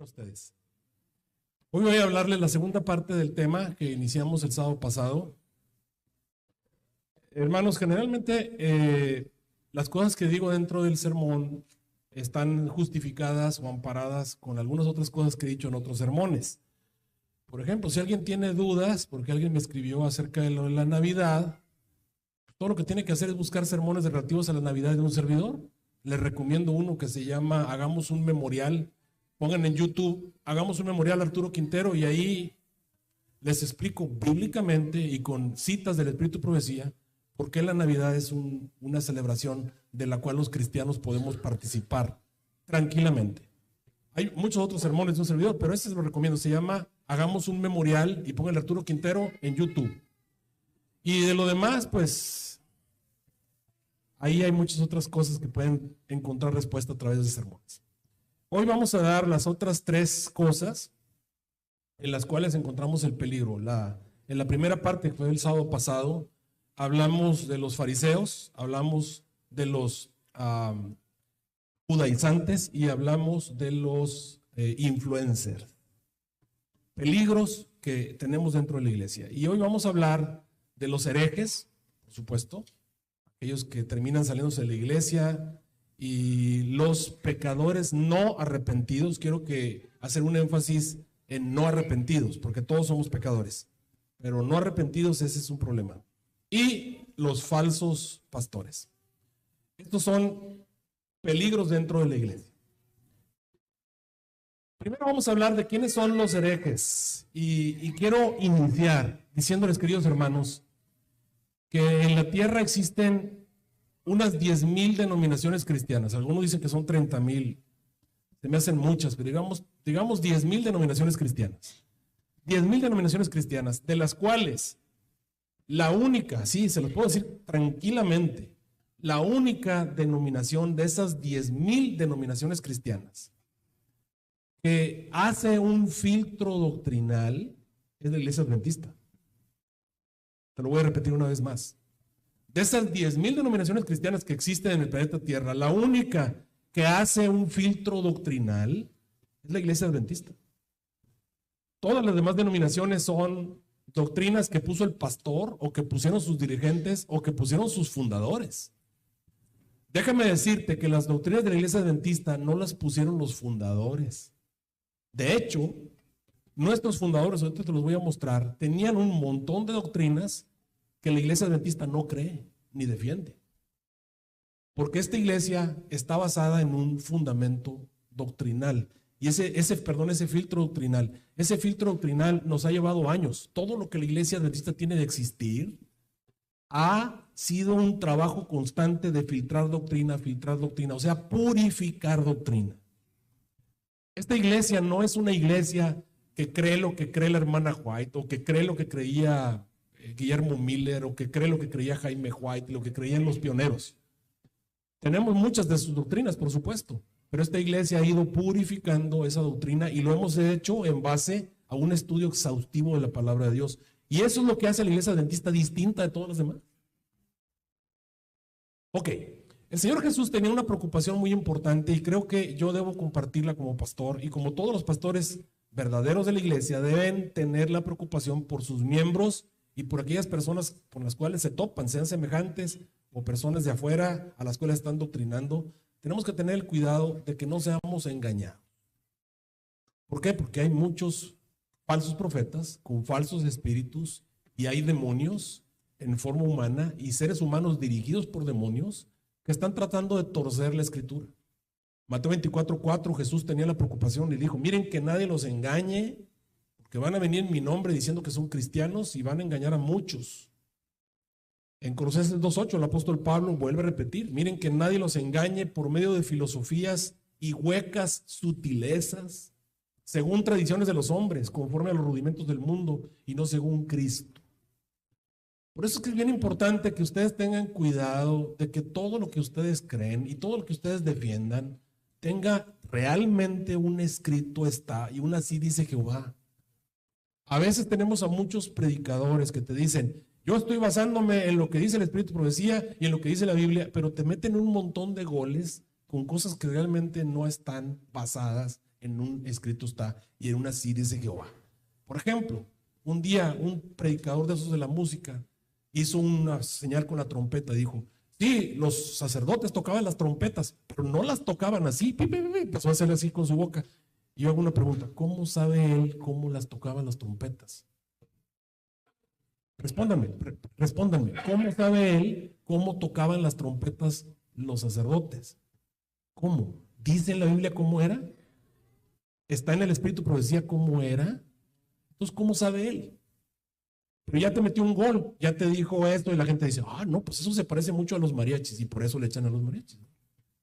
Ustedes. Hoy voy a hablarles la segunda parte del tema que iniciamos el sábado pasado. Hermanos, generalmente las cosas que digo dentro del sermón están justificadas o amparadas con algunas otras cosas que he dicho en otros sermones. Por ejemplo, si alguien tiene dudas, porque alguien me escribió acerca de lo de la Navidad, todo lo que tiene que hacer es buscar sermones relativos a la Navidad de un servidor. Les recomiendo uno que se llama Hagamos un Memorial. Pongan en YouTube, Hagamos un Memorial a Arturo Quintero, y ahí les explico bíblicamente y con citas del Espíritu y Profecía por qué la Navidad es una celebración de la cual los cristianos podemos participar tranquilamente. Hay muchos otros sermones de un servidor, pero este se lo recomiendo. Se llama Hagamos un Memorial y pongan Arturo Quintero en YouTube. Y de lo demás, pues ahí hay muchas otras cosas que pueden encontrar respuesta a través de sermones. Hoy vamos a dar las otras tres cosas en las cuales encontramos el peligro. En la primera parte, que fue el sábado pasado, hablamos de los fariseos, hablamos de los judaizantes y hablamos de los influencers. Peligros que tenemos dentro de la iglesia. Y hoy vamos a hablar de los herejes, por supuesto, aquellos que terminan saliéndose de la iglesia, y los pecadores no arrepentidos. Quiero hacer un énfasis en no arrepentidos, porque todos somos pecadores, pero no arrepentidos, ese es un problema. Y los falsos pastores. Estos son peligros dentro de la iglesia. Primero vamos a hablar de quiénes son los herejes, y quiero iniciar diciéndoles, queridos hermanos, que en la tierra existen unas 10,000 denominaciones cristianas. Algunos dicen que son 30,000. Se me hacen muchas, pero digamos 10,000 denominaciones cristianas. 10,000 denominaciones cristianas, de las cuales la única, sí, se los puedo decir tranquilamente, la única denominación de esas 10,000 denominaciones cristianas que hace un filtro doctrinal es la Iglesia Adventista. Te lo voy a repetir una vez más. De esas 10,000 denominaciones cristianas que existen en el planeta Tierra, la única que hace un filtro doctrinal es la Iglesia Adventista. Todas las demás denominaciones son doctrinas que puso el pastor, o que pusieron sus dirigentes, o que pusieron sus fundadores. Déjame decirte que las doctrinas de la Iglesia Adventista no las pusieron los fundadores. De hecho, nuestros fundadores, ahorita te los voy a mostrar, tenían un montón de doctrinas que la Iglesia Adventista no cree ni defiende. Porque esta iglesia está basada en un fundamento doctrinal. Y ese filtro doctrinal nos ha llevado años. Todo lo que la Iglesia Adventista tiene de existir ha sido un trabajo constante de filtrar doctrina, o sea, purificar doctrina. Esta iglesia no es una iglesia que cree lo que cree la hermana White, o que cree lo que creía Guillermo Miller, o que cree lo que creía Jaime White, lo que creían los pioneros. Tenemos muchas de sus doctrinas, por supuesto, pero esta iglesia ha ido purificando esa doctrina, y lo hemos hecho en base a un estudio exhaustivo de la palabra de Dios. Y eso es lo que hace a la Iglesia Adventista distinta de todas las demás. Ok, el Señor Jesús tenía una preocupación muy importante, y creo que yo debo compartirla como pastor, y como todos los pastores verdaderos de la iglesia deben tener la preocupación por sus miembros y por aquellas personas con las cuales se topan, sean semejantes o personas de afuera a las cuales están doctrinando. Tenemos que tener el cuidado de que no seamos engañados. ¿Por qué? Porque hay muchos falsos profetas con falsos espíritus, y hay demonios en forma humana y seres humanos dirigidos por demonios que están tratando de torcer la escritura. Mateo 24:4, Jesús tenía la preocupación y dijo: miren que nadie los engañe, porque van a venir en mi nombre diciendo que son cristianos y van a engañar a muchos. En Colosenses 2:8 el apóstol Pablo vuelve a repetir: miren que nadie los engañe por medio de filosofías y huecas sutilezas, según tradiciones de los hombres, conforme a los rudimentos del mundo y no según Cristo. Por eso es que es bien importante que ustedes tengan cuidado de que todo lo que ustedes creen y todo lo que ustedes defiendan tenga realmente un escrito está, y un así dice Jehová. A veces tenemos a muchos predicadores que te dicen: yo estoy basándome en lo que dice el Espíritu de Profecía y en lo que dice la Biblia, pero te meten un montón de goles con cosas que realmente no están basadas en un escrito está y en una sí dice Jehová. Por ejemplo, un día un predicador de esos de la música hizo una señal con la trompeta y dijo, sí, los sacerdotes tocaban las trompetas, pero no las tocaban así, empezó a hacerle así con su boca. Y yo hago una pregunta, ¿cómo sabe él cómo las tocaban las trompetas? Respóndanme, ¿cómo sabe él cómo tocaban las trompetas los sacerdotes? ¿Cómo? ¿Dice en la Biblia cómo era? ¿Está en el Espíritu Profecía cómo era? Entonces, ¿cómo sabe él? Pero ya te metió un gol, ya te dijo esto y la gente dice, no, pues eso se parece mucho a los mariachis y por eso le echan a los mariachis.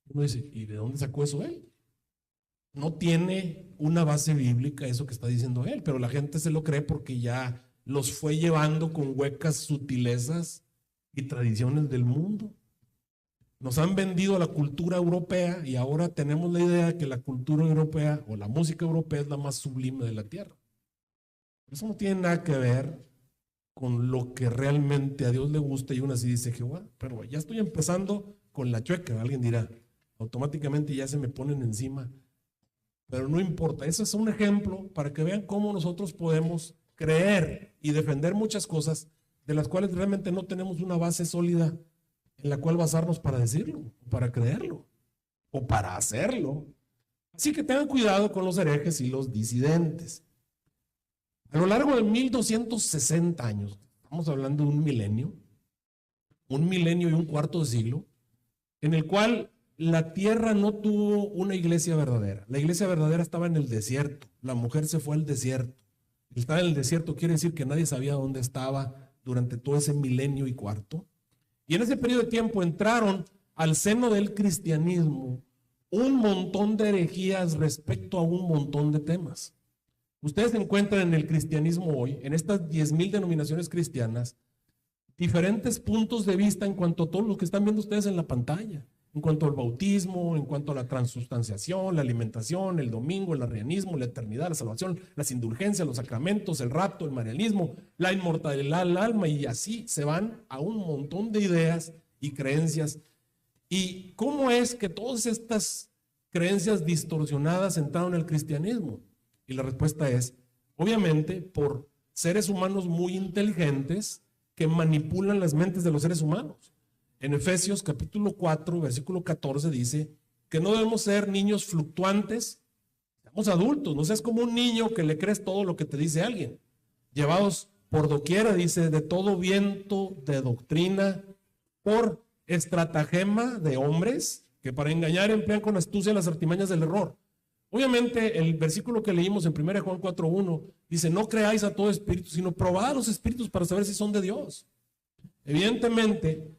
Uno dice, ¿y de dónde sacó eso él? No tiene una base bíblica eso que está diciendo él, pero la gente se lo cree porque ya los fue llevando con huecas sutilezas y tradiciones del mundo. Nos han vendido la cultura europea y ahora tenemos la idea de que la cultura europea o la música europea es la más sublime de la tierra. Eso no tiene nada que ver con lo que realmente a Dios le gusta y uno así dice Jehová, pero ya estoy empezando con la chueca, alguien dirá, automáticamente ya se me ponen encima, pero no importa, ese es un ejemplo para que vean cómo nosotros podemos creer y defender muchas cosas de las cuales realmente no tenemos una base sólida en la cual basarnos para decirlo, para creerlo o para hacerlo. Así que tengan cuidado con los herejes y los disidentes. A lo largo de 1260 años, estamos hablando de un milenio y un cuarto de siglo, en el cual la tierra no tuvo una iglesia verdadera. La iglesia verdadera estaba en el desierto, la mujer se fue al desierto. Estar en el desierto quiere decir que nadie sabía dónde estaba durante todo ese milenio y cuarto. Y en ese periodo de tiempo entraron al seno del cristianismo un montón de herejías respecto a un montón de temas. Ustedes encuentran en el cristianismo hoy, en estas 10,000 denominaciones cristianas, diferentes puntos de vista en cuanto a todo lo que están viendo ustedes en la pantalla, en cuanto al bautismo, en cuanto a la transustanciación, la alimentación, el domingo, el arrianismo, la eternidad, la salvación, las indulgencias, los sacramentos, el rapto, el marianismo, la inmortalidad del alma, y así se van a un montón de ideas y creencias. ¿Y cómo es que todas estas creencias distorsionadas entraron en el cristianismo? Y la respuesta es, obviamente, por seres humanos muy inteligentes que manipulan las mentes de los seres humanos. En Efesios capítulo 4, versículo 14 dice que no debemos ser niños fluctuantes, seamos adultos, no seas como un niño que le crees todo lo que te dice alguien. Llevados por doquiera, dice, de todo viento de doctrina, por estratagema de hombres que para engañar emplean con astucia las artimañas del error. Obviamente el versículo que leímos en 1 Juan 4:1 dice, no creáis a todo espíritu, sino probad a los espíritus para saber si son de Dios. Evidentemente,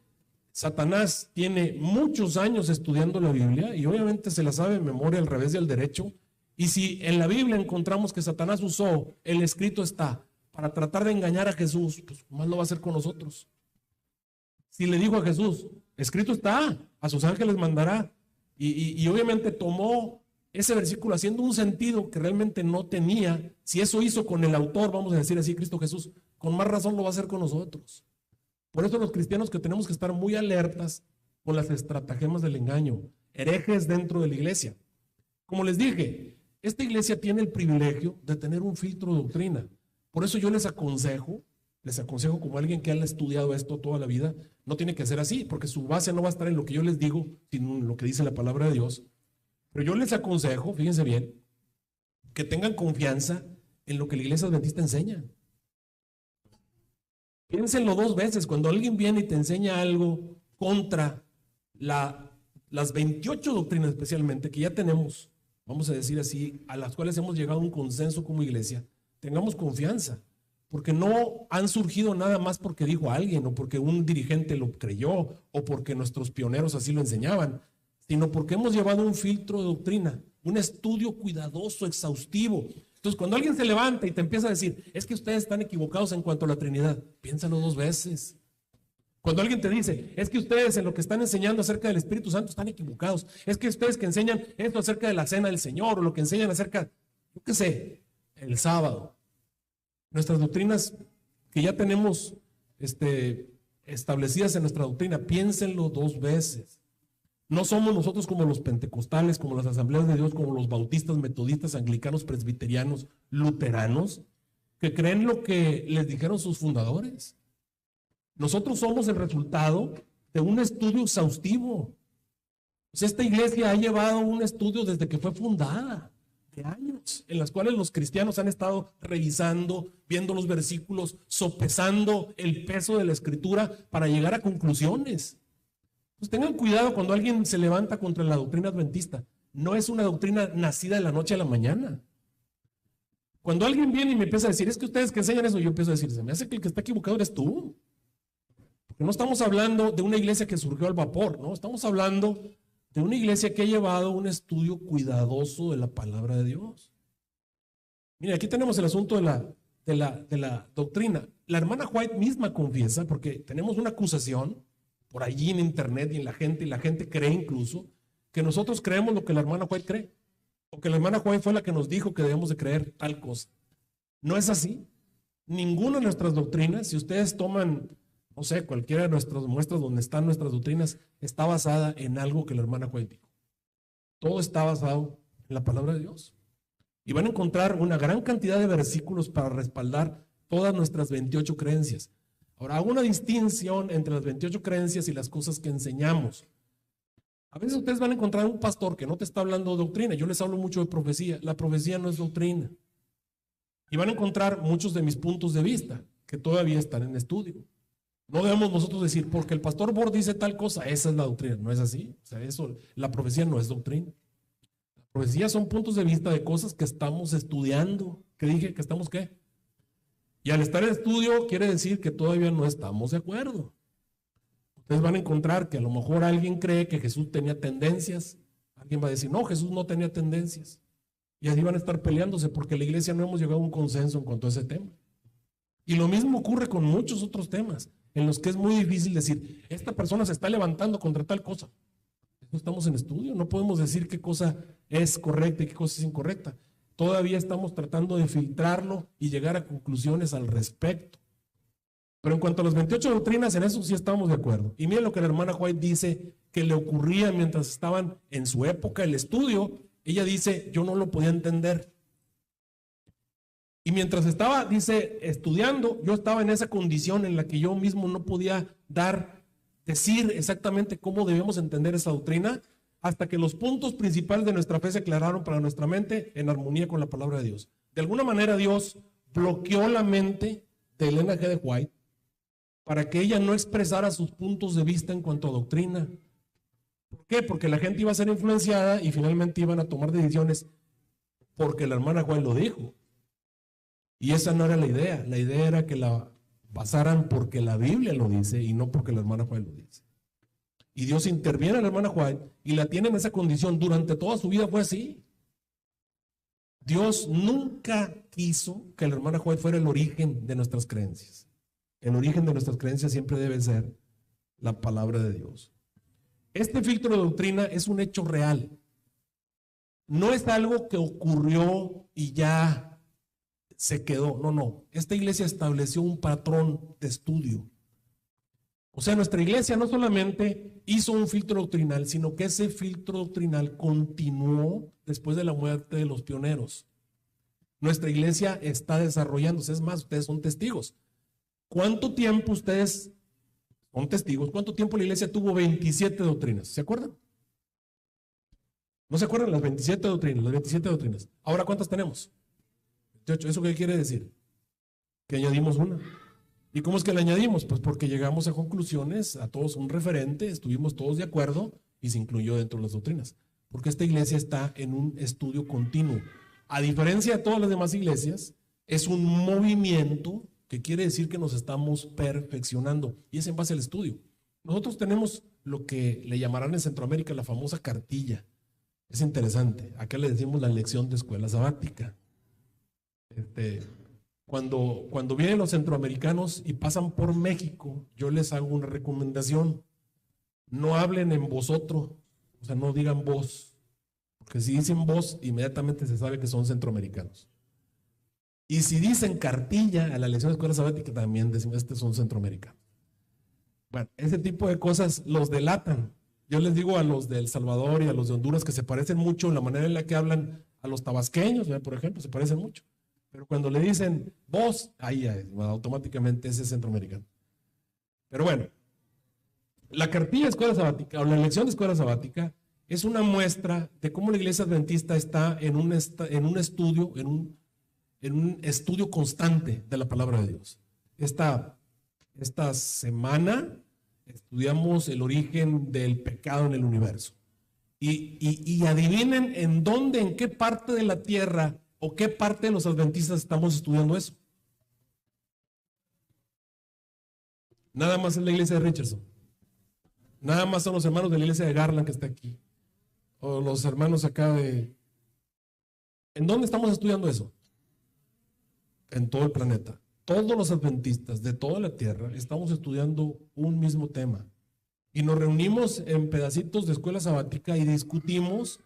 Satanás tiene muchos años estudiando la Biblia y obviamente se la sabe de memoria al revés y al derecho. Y si en la Biblia encontramos que Satanás usó el escrito está para tratar de engañar a Jesús, pues más lo va a hacer con nosotros. Si le dijo a Jesús, escrito está, a sus ángeles mandará, y obviamente tomó ese versículo haciendo un sentido que realmente no tenía. Si eso hizo con el autor, vamos a decir así, Cristo Jesús, con más razón lo va a hacer con nosotros. Por eso los cristianos que tenemos que estar muy alertas con las estratagemas del engaño, herejes dentro de la iglesia. Como les dije, esta iglesia tiene el privilegio de tener un filtro de doctrina. Por eso yo les aconsejo como alguien que ha estudiado esto toda la vida, no tiene que ser así, porque su base no va a estar en lo que yo les digo, sino en lo que dice la palabra de Dios. Pero yo les aconsejo, fíjense bien, que tengan confianza en lo que la iglesia adventista enseña. Piénsenlo 2 veces, cuando alguien viene y te enseña algo contra las 28 doctrinas especialmente que ya tenemos, vamos a decir así, a las cuales hemos llegado a un consenso como iglesia, tengamos confianza, porque no han surgido nada más porque dijo alguien o porque un dirigente lo creyó o porque nuestros pioneros así lo enseñaban, sino porque hemos llevado un filtro de doctrina, un estudio cuidadoso, exhaustivo. Entonces, cuando alguien se levanta y te empieza a decir, es que ustedes están equivocados en cuanto a la Trinidad, piénsalo 2 veces. Cuando alguien te dice, es que ustedes en lo que están enseñando acerca del Espíritu Santo están equivocados, es que ustedes que enseñan esto acerca de la cena del Señor o lo que enseñan acerca, yo qué sé, el sábado. Nuestras doctrinas que ya tenemos establecidas en nuestra doctrina, piénsenlo 2 veces. No somos nosotros como los pentecostales, como las asambleas de Dios, como los bautistas, metodistas, anglicanos, presbiterianos, luteranos, que creen lo que les dijeron sus fundadores. Nosotros somos el resultado de un estudio exhaustivo. Pues esta iglesia ha llevado un estudio desde que fue fundada, de años, en las cuales los cristianos han estado revisando, viendo los versículos, sopesando el peso de la escritura para llegar a conclusiones. Pues tengan cuidado cuando alguien se levanta contra la doctrina adventista. No es una doctrina nacida de la noche a la mañana. Cuando alguien viene y me empieza a decir, es que ustedes que enseñan eso, yo empiezo a decir, se me hace que el que está equivocado eres tú. Porque no estamos hablando de una iglesia que surgió al vapor, ¿no? Estamos hablando de una iglesia que ha llevado un estudio cuidadoso de la palabra de Dios. Mira, aquí tenemos el asunto de la doctrina. La hermana White misma confiesa, porque tenemos una acusación por allí en internet y la gente cree incluso que nosotros creemos lo que la hermana White cree, o que la hermana White fue la que nos dijo que debemos de creer tal cosa. No es así. Ninguna de nuestras doctrinas, si ustedes toman, no sé, cualquiera de nuestras muestras donde están nuestras doctrinas, está basada en algo que la hermana White dijo. Todo está basado en la palabra de Dios. Y van a encontrar una gran cantidad de versículos para respaldar todas nuestras 28 creencias. Ahora, hago una distinción entre las 28 creencias y las cosas que enseñamos. A veces ustedes van a encontrar un pastor que no te está hablando de doctrina. Yo les hablo mucho de profecía. La profecía no es doctrina. Y van a encontrar muchos de mis puntos de vista que todavía están en estudio. No debemos nosotros decir, porque el pastor Bor dice tal cosa, esa es la doctrina. No es así. O sea, la profecía no es doctrina. La profecía son puntos de vista de cosas que estamos estudiando. ¿Qué dije? ¿Que estamos qué? Y al estar en estudio quiere decir que todavía no estamos de acuerdo. Ustedes van a encontrar que a lo mejor alguien cree que Jesús tenía tendencias. Alguien va a decir, no, Jesús no tenía tendencias. Y así van a estar peleándose porque la iglesia no hemos llegado a un consenso en cuanto a ese tema. Y lo mismo ocurre con muchos otros temas en los que es muy difícil decir, esta persona se está levantando contra tal cosa. No estamos en estudio, no podemos decir qué cosa es correcta y qué cosa es incorrecta. Todavía estamos tratando de filtrarlo y llegar a conclusiones al respecto. Pero en cuanto a las 28 doctrinas, en eso sí estamos de acuerdo. Y miren lo que la hermana White dice que le ocurría mientras estaban en su época el estudio. Ella dice, yo no lo podía entender. Y mientras estaba, dice, estudiando, yo estaba en esa condición en la que yo mismo no podía decir exactamente cómo debemos entender esa doctrina, hasta que los puntos principales de nuestra fe se aclararon para nuestra mente en armonía con la palabra de Dios. De alguna manera Dios bloqueó la mente de Elena G. de White para que ella no expresara sus puntos de vista en cuanto a doctrina. ¿Por qué? Porque la gente iba a ser influenciada y finalmente iban a tomar decisiones porque la hermana White lo dijo. Y esa no era la idea. La idea era que la basaran porque la Biblia lo dice y no porque la hermana White lo dice. Y Dios interviene a la hermana White y la tiene en esa condición. Durante toda su vida fue así. Dios nunca quiso que la hermana White fuera el origen de nuestras creencias. El origen de nuestras creencias siempre debe ser la palabra de Dios. Este filtro de doctrina es un hecho real. No es algo que ocurrió y ya se quedó. No, no. Esta iglesia estableció un patrón de estudio. O sea, nuestra iglesia no solamente hizo un filtro doctrinal, sino que ese filtro doctrinal continuó después de la muerte de los pioneros. Nuestra iglesia está desarrollándose. Es más, ustedes son testigos. ¿Cuánto tiempo ustedes son testigos? ¿Cuánto tiempo la iglesia tuvo 27 doctrinas? ¿Se acuerdan? ¿No se acuerdan las 27 doctrinas? Las 27 doctrinas. Ahora, ¿cuántas tenemos? 28. ¿Eso qué quiere decir? Que añadimos una. ¿Y cómo es que la añadimos? Pues porque llegamos a conclusiones, a todos un referente, estuvimos todos de acuerdo y se incluyó dentro de las doctrinas. Porque esta iglesia está en un estudio continuo. A diferencia de todas las demás iglesias, es un movimiento que quiere decir que nos estamos perfeccionando. Y es en base al estudio. Nosotros tenemos lo que le llamarán en Centroamérica la famosa cartilla. Es interesante. Acá le decimos la lección de escuela sabática. Cuando vienen los centroamericanos y pasan por México, yo les hago una recomendación. No hablen en vosotros, o sea, no digan vos, porque si dicen vos, inmediatamente se sabe que son centroamericanos. Y si dicen cartilla a la lección de escuela sabática, también decimos, son centroamericanos. Bueno, ese tipo de cosas los delatan. Yo les digo a los de El Salvador y a los de Honduras que se parecen mucho en la manera en la que hablan a los tabasqueños, ¿verdad? Por ejemplo, se parecen mucho. Pero cuando le dicen vos, ahí automáticamente ese es centroamericano. Pero bueno, la cartilla de escuela sabática o la lección de escuela sabática es una muestra de cómo la iglesia adventista está en un estudio constante de la palabra de Dios. Esta semana estudiamos el origen del pecado en el universo. Y adivinen en qué parte de la tierra o qué parte de los adventistas estamos estudiando eso. Nada más en la iglesia de Richardson. Nada más son los hermanos de la iglesia de Garland que está aquí. O los hermanos acá de... ¿En dónde estamos estudiando eso? En todo el planeta. Todos los adventistas de toda la tierra estamos estudiando un mismo tema. Y nos reunimos en pedacitos de escuela sabática y discutimos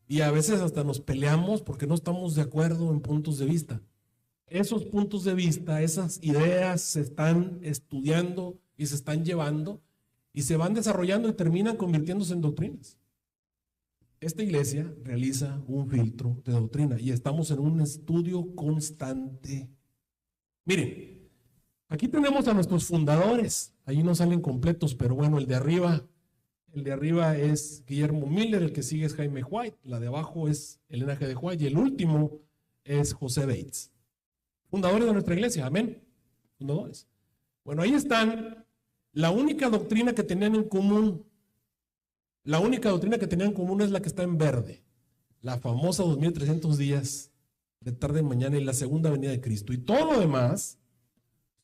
y a veces hasta nos peleamos porque no estamos de acuerdo en puntos de vista. Esos puntos de vista, esas ideas se están estudiando y se están llevando y se van desarrollando y terminan convirtiéndose en doctrinas. Esta iglesia realiza un filtro de doctrina y estamos en un estudio constante. Miren, aquí tenemos a nuestros fundadores. Ahí no salen completos, pero bueno, el de arriba es Guillermo Miller, el que sigue es Jaime White, la de abajo es Elena G. de White y el último es José Bates. Fundadores de nuestra iglesia, amén. Fundadores. Bueno, ahí están. La única doctrina que tenían en común, es la que está en verde. La famosa 2300 días de tarde en mañana y la segunda venida de Cristo. Y todo lo demás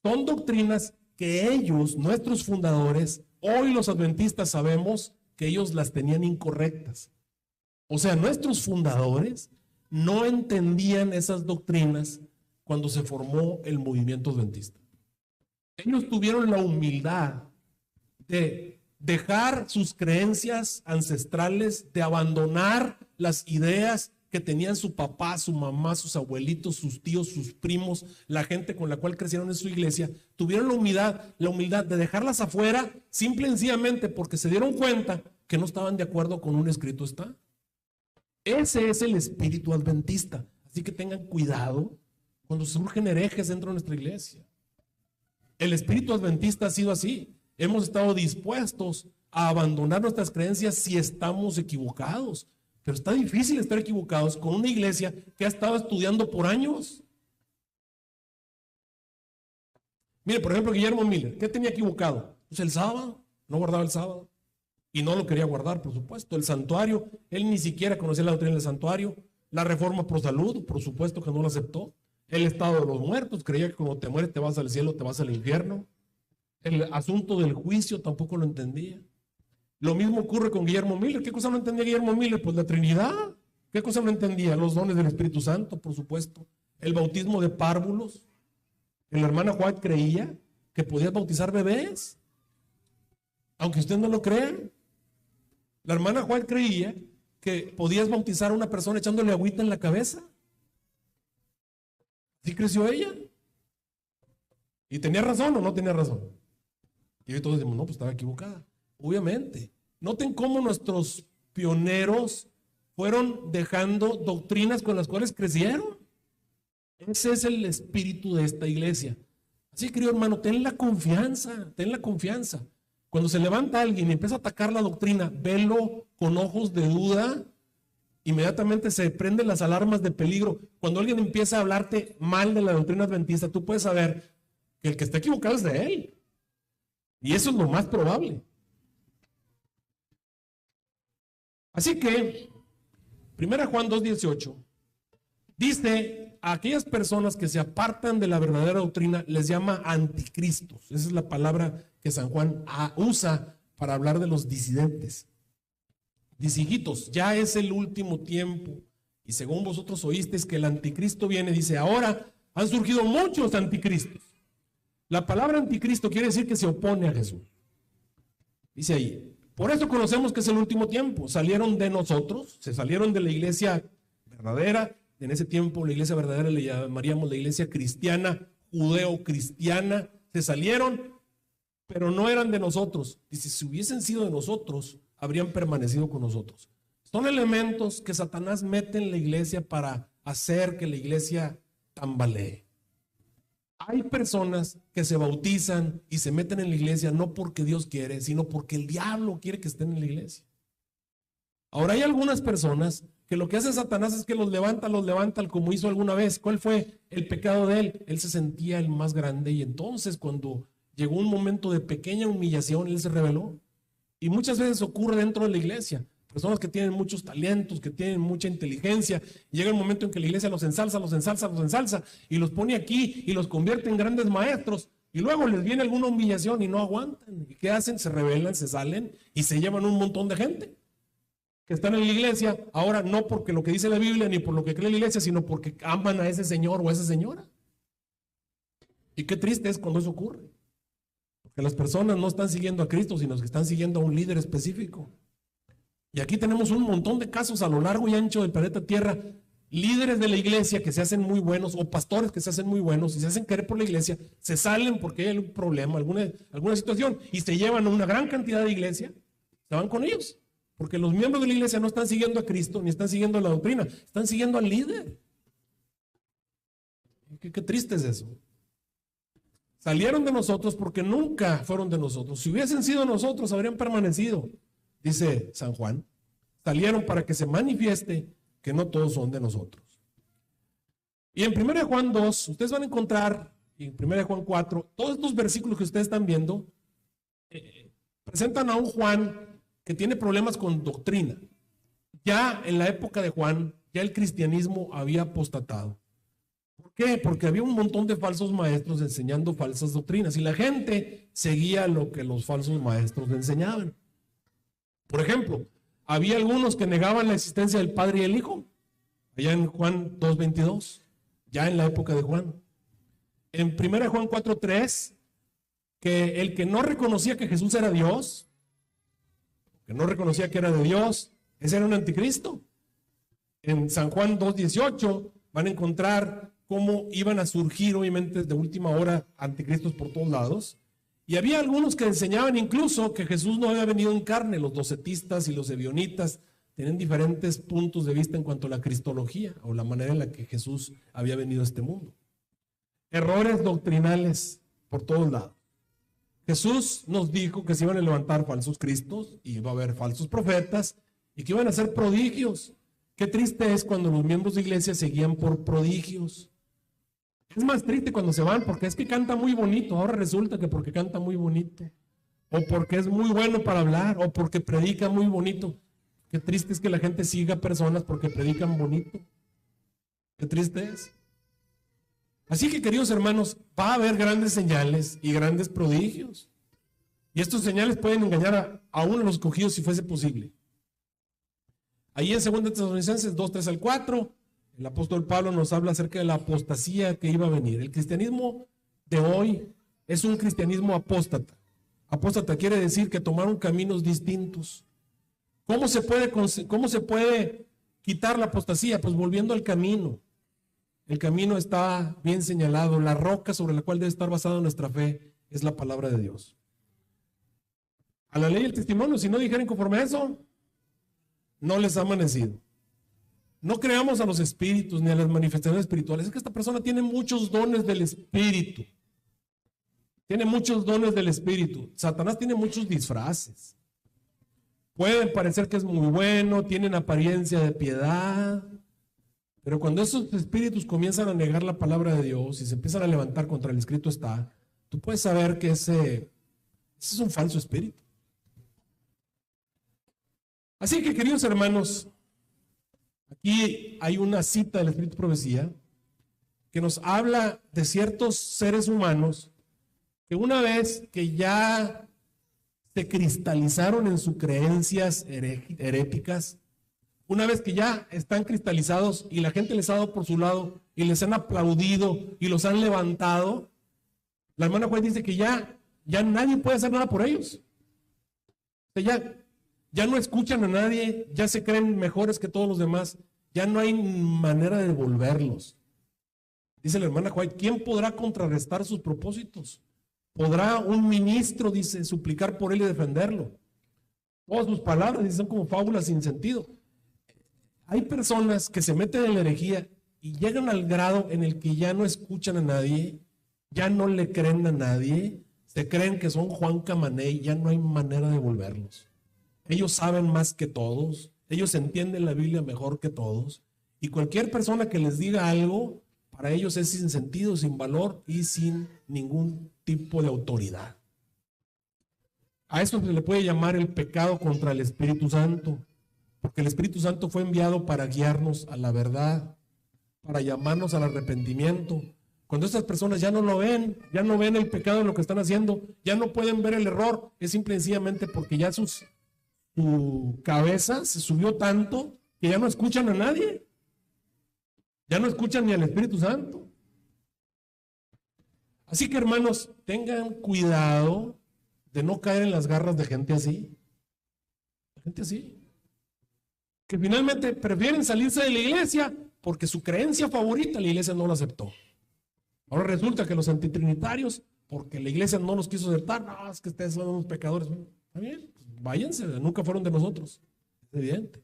son doctrinas que ellos, nuestros fundadores, hoy los adventistas sabemos que ellos las tenían incorrectas. O sea, nuestros fundadores no entendían esas doctrinas cuando se formó el movimiento adventista. Ellos tuvieron la humildad de dejar sus creencias ancestrales, de abandonar las ideas que tenían su papá, su mamá, sus abuelitos, sus tíos, sus primos, la gente con la cual crecieron en su iglesia. Tuvieron la humildad de dejarlas afuera, simple y sencillamente porque se dieron cuenta que no estaban de acuerdo con un escrito está. Ese es el espíritu adventista. Así que tengan cuidado cuando surgen herejes dentro de nuestra iglesia. El espíritu adventista ha sido así. Hemos estado dispuestos a abandonar nuestras creencias si estamos equivocados. Pero está difícil estar equivocados con una iglesia que ha estado estudiando por años. Mire, por ejemplo, Guillermo Miller, ¿qué tenía equivocado? Pues el sábado, no guardaba el sábado. Y no lo quería guardar, por supuesto. El santuario, él ni siquiera conocía la doctrina del santuario. La reforma pro salud, por supuesto que no lo aceptó. El estado de los muertos, creía que cuando te mueres te vas al cielo, te vas al infierno. El asunto del juicio tampoco lo entendía. Lo mismo ocurre con Guillermo Miller. ¿Qué cosa no entendía Guillermo Miller? Pues la Trinidad. ¿Qué cosa no entendía? Los dones del Espíritu Santo, por supuesto. El bautismo de párvulos. La hermana White creía que podías bautizar bebés. Aunque usted no lo crea. La hermana White creía que podías bautizar a una persona echándole agüita en la cabeza. ¿Sí creció ella? ¿Y tenía razón o no tenía razón? Y hoy todos decimos, no, pues estaba equivocada. Obviamente. Noten cómo nuestros pioneros fueron dejando doctrinas con las cuales crecieron. Ese es el espíritu de esta iglesia. Así, querido hermano, ten la confianza, ten la confianza. Cuando se levanta alguien y empieza a atacar la doctrina, velo con ojos de duda, inmediatamente se prenden las alarmas de peligro. Cuando alguien empieza a hablarte mal de la doctrina adventista, tú puedes saber que el que está equivocado es de él. Y eso es lo más probable. Así que, 1 Juan 2:18, dice, a aquellas personas que se apartan de la verdadera doctrina, les llama anticristos. Esa es la palabra que San Juan usa para hablar de los disidentes. Dice, hijitos, ya es el último tiempo, y según vosotros oísteis que el anticristo viene, dice, ahora han surgido muchos anticristos. La palabra anticristo quiere decir que se opone a Jesús. Dice ahí, por eso conocemos que es el último tiempo. Salieron de nosotros, se salieron de la iglesia verdadera. En ese tiempo la iglesia verdadera le llamaríamos la iglesia cristiana, judeo-cristiana. Se salieron, pero no eran de nosotros. Dice, si hubiesen sido de nosotros, habrían permanecido con nosotros. Son elementos que Satanás mete en la iglesia para hacer que la iglesia tambalee. Hay personas que se bautizan y se meten en la iglesia no porque Dios quiere, sino porque el diablo quiere que estén en la iglesia. Ahora hay algunas personas que lo que hace Satanás es que los levanta como hizo alguna vez. ¿Cuál fue el pecado de él? Él se sentía el más grande y entonces cuando llegó un momento de pequeña humillación, él se rebeló. Y muchas veces ocurre dentro de la iglesia. Personas que tienen muchos talentos, que tienen mucha inteligencia, llega el momento en que la iglesia los ensalza y los pone aquí y los convierte en grandes maestros y luego les viene alguna humillación y no aguantan. ¿Y qué hacen? Se rebelan, se salen y se llevan un montón de gente que están en la iglesia, ahora no porque lo que dice la Biblia ni por lo que cree la iglesia, sino porque aman a ese señor o a esa señora. Y qué triste es cuando eso ocurre, porque las personas no están siguiendo a Cristo, sino que están siguiendo a un líder específico. Y aquí tenemos un montón de casos a lo largo y ancho del planeta Tierra, líderes de la iglesia que se hacen muy buenos o pastores que se hacen muy buenos y se hacen querer por la iglesia, se salen porque hay un problema, alguna situación y se llevan a una gran cantidad de iglesia, se van con ellos, porque los miembros de la iglesia no están siguiendo a Cristo ni están siguiendo la doctrina, están siguiendo al líder. Qué triste es eso. Salieron de nosotros porque nunca fueron de nosotros. Si hubiesen sido nosotros, habrían permanecido. Dice San Juan, salieron para que se manifieste que no todos son de nosotros. Y en 1 Juan 2, ustedes van a encontrar, y en 1 Juan 4, todos estos versículos que ustedes están viendo, presentan a un Juan que tiene problemas con doctrina. Ya en la época de Juan, ya el cristianismo había apostatado. ¿Por qué? Porque había un montón de falsos maestros enseñando falsas doctrinas y la gente seguía lo que los falsos maestros enseñaban. Por ejemplo, había algunos que negaban la existencia del Padre y el Hijo, allá en Juan 2:22, ya en la época de Juan. En 1 Juan 4:3, que el que no reconocía que Jesús era Dios, que no reconocía que era de Dios, ese era un anticristo. En San Juan 2:18 van a encontrar cómo iban a surgir, obviamente, de última hora anticristos por todos lados. Y había algunos que enseñaban incluso que Jesús no había venido en carne. Los docetistas y los ebionitas tienen diferentes puntos de vista en cuanto a la cristología o la manera en la que Jesús había venido a este mundo. Errores doctrinales por todos lados. Jesús nos dijo que se iban a levantar falsos cristos y iba a haber falsos profetas y que iban a hacer prodigios. Qué triste es cuando los miembros de iglesia se guían por prodigios. Es más triste cuando se van porque es que canta muy bonito. Ahora resulta que porque canta muy bonito, o porque es muy bueno para hablar, o porque predica muy bonito. Qué triste es que la gente siga personas porque predican bonito. Qué triste es. Así que, queridos hermanos, va a haber grandes señales y grandes prodigios. Y estos señales pueden engañar a uno de los escogidos si fuese posible. Ahí en 2 Tesalonicenses 2:3-4, el apóstol Pablo nos habla acerca de la apostasía que iba a venir. El cristianismo de hoy es un cristianismo apóstata. Apóstata quiere decir que tomaron caminos distintos. ¿Cómo se puede quitar la apostasía? Pues volviendo al camino. El camino está bien señalado. La roca sobre la cual debe estar basada nuestra fe es la palabra de Dios. A la ley y el testimonio, si no dijeren conforme a eso, no les ha amanecido. No creamos a los espíritus ni a las manifestaciones espirituales. Es que esta persona tiene muchos dones del espíritu. Tiene muchos dones del espíritu. Satanás tiene muchos disfraces. Pueden parecer que es muy bueno, tienen apariencia de piedad, pero cuando esos espíritus comienzan a negar la palabra de Dios y se empiezan a levantar contra el escrito está, tú puedes saber que ese es un falso espíritu. Así que, queridos hermanos, aquí hay una cita del Espíritu de Profecía que nos habla de ciertos seres humanos que una vez que ya se cristalizaron en sus creencias heréticas, una vez que ya están cristalizados y la gente les ha dado por su lado y les han aplaudido y los han levantado, la hermana Juárez dice que ya nadie puede hacer nada por ellos. O sea, ya no escuchan a nadie, ya se creen mejores que todos los demás, ya no hay manera de devolverlos. Dice la hermana White, ¿quién podrá contrarrestar sus propósitos? ¿Podrá un ministro, dice, suplicar por él y defenderlo? Todas sus palabras son como fábulas sin sentido. Hay personas que se meten en la herejía y llegan al grado en el que ya no escuchan a nadie, ya no le creen a nadie, se creen que son Juan Camaney, ya no hay manera de volverlos. Ellos saben más que todos, ellos entienden la Biblia mejor que todos, y cualquier persona que les diga algo, para ellos es sin sentido, sin valor y sin ningún tipo de autoridad. A eso se le puede llamar el pecado contra el Espíritu Santo, porque el Espíritu Santo fue enviado para guiarnos a la verdad, para llamarnos al arrepentimiento. Cuando estas personas ya no lo ven, ya no ven el pecado en lo que están haciendo, ya no pueden ver el error, es simple y sencillamente porque ya su cabeza se subió tanto que ya no escuchan a nadie, ya no escuchan ni al Espíritu Santo. Así que, hermanos, tengan cuidado de no caer en las garras de gente así, que finalmente prefieren salirse de la iglesia porque su creencia favorita la iglesia no la aceptó. Ahora resulta que los antitrinitarios, porque la iglesia no los quiso aceptar, no, es que ustedes son unos pecadores. Está bien, pues váyanse, nunca fueron de nosotros, es evidente.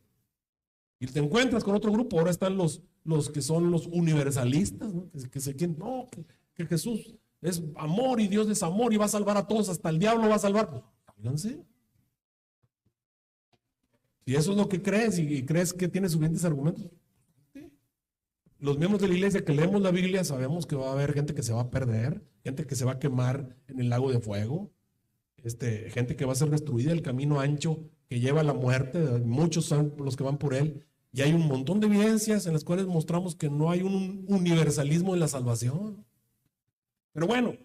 Y te encuentras con otro grupo, ahora están los que son los universalistas, ¿no? que se quieren, no, que Jesús es amor y Dios es amor y va a salvar a todos, hasta el diablo va a salvar. Pues, fíjense. Si eso es lo que crees y crees que tiene suficientes argumentos, ¿sí? Los miembros de la iglesia que leemos la Biblia sabemos que va a haber gente que se va a perder, gente que se va a quemar en el lago de fuego, gente que va a ser destruida, el camino ancho que lleva a la muerte, muchos son los que van por él, y hay un montón de evidencias en las cuales mostramos que no hay un universalismo en la salvación. Pero bueno,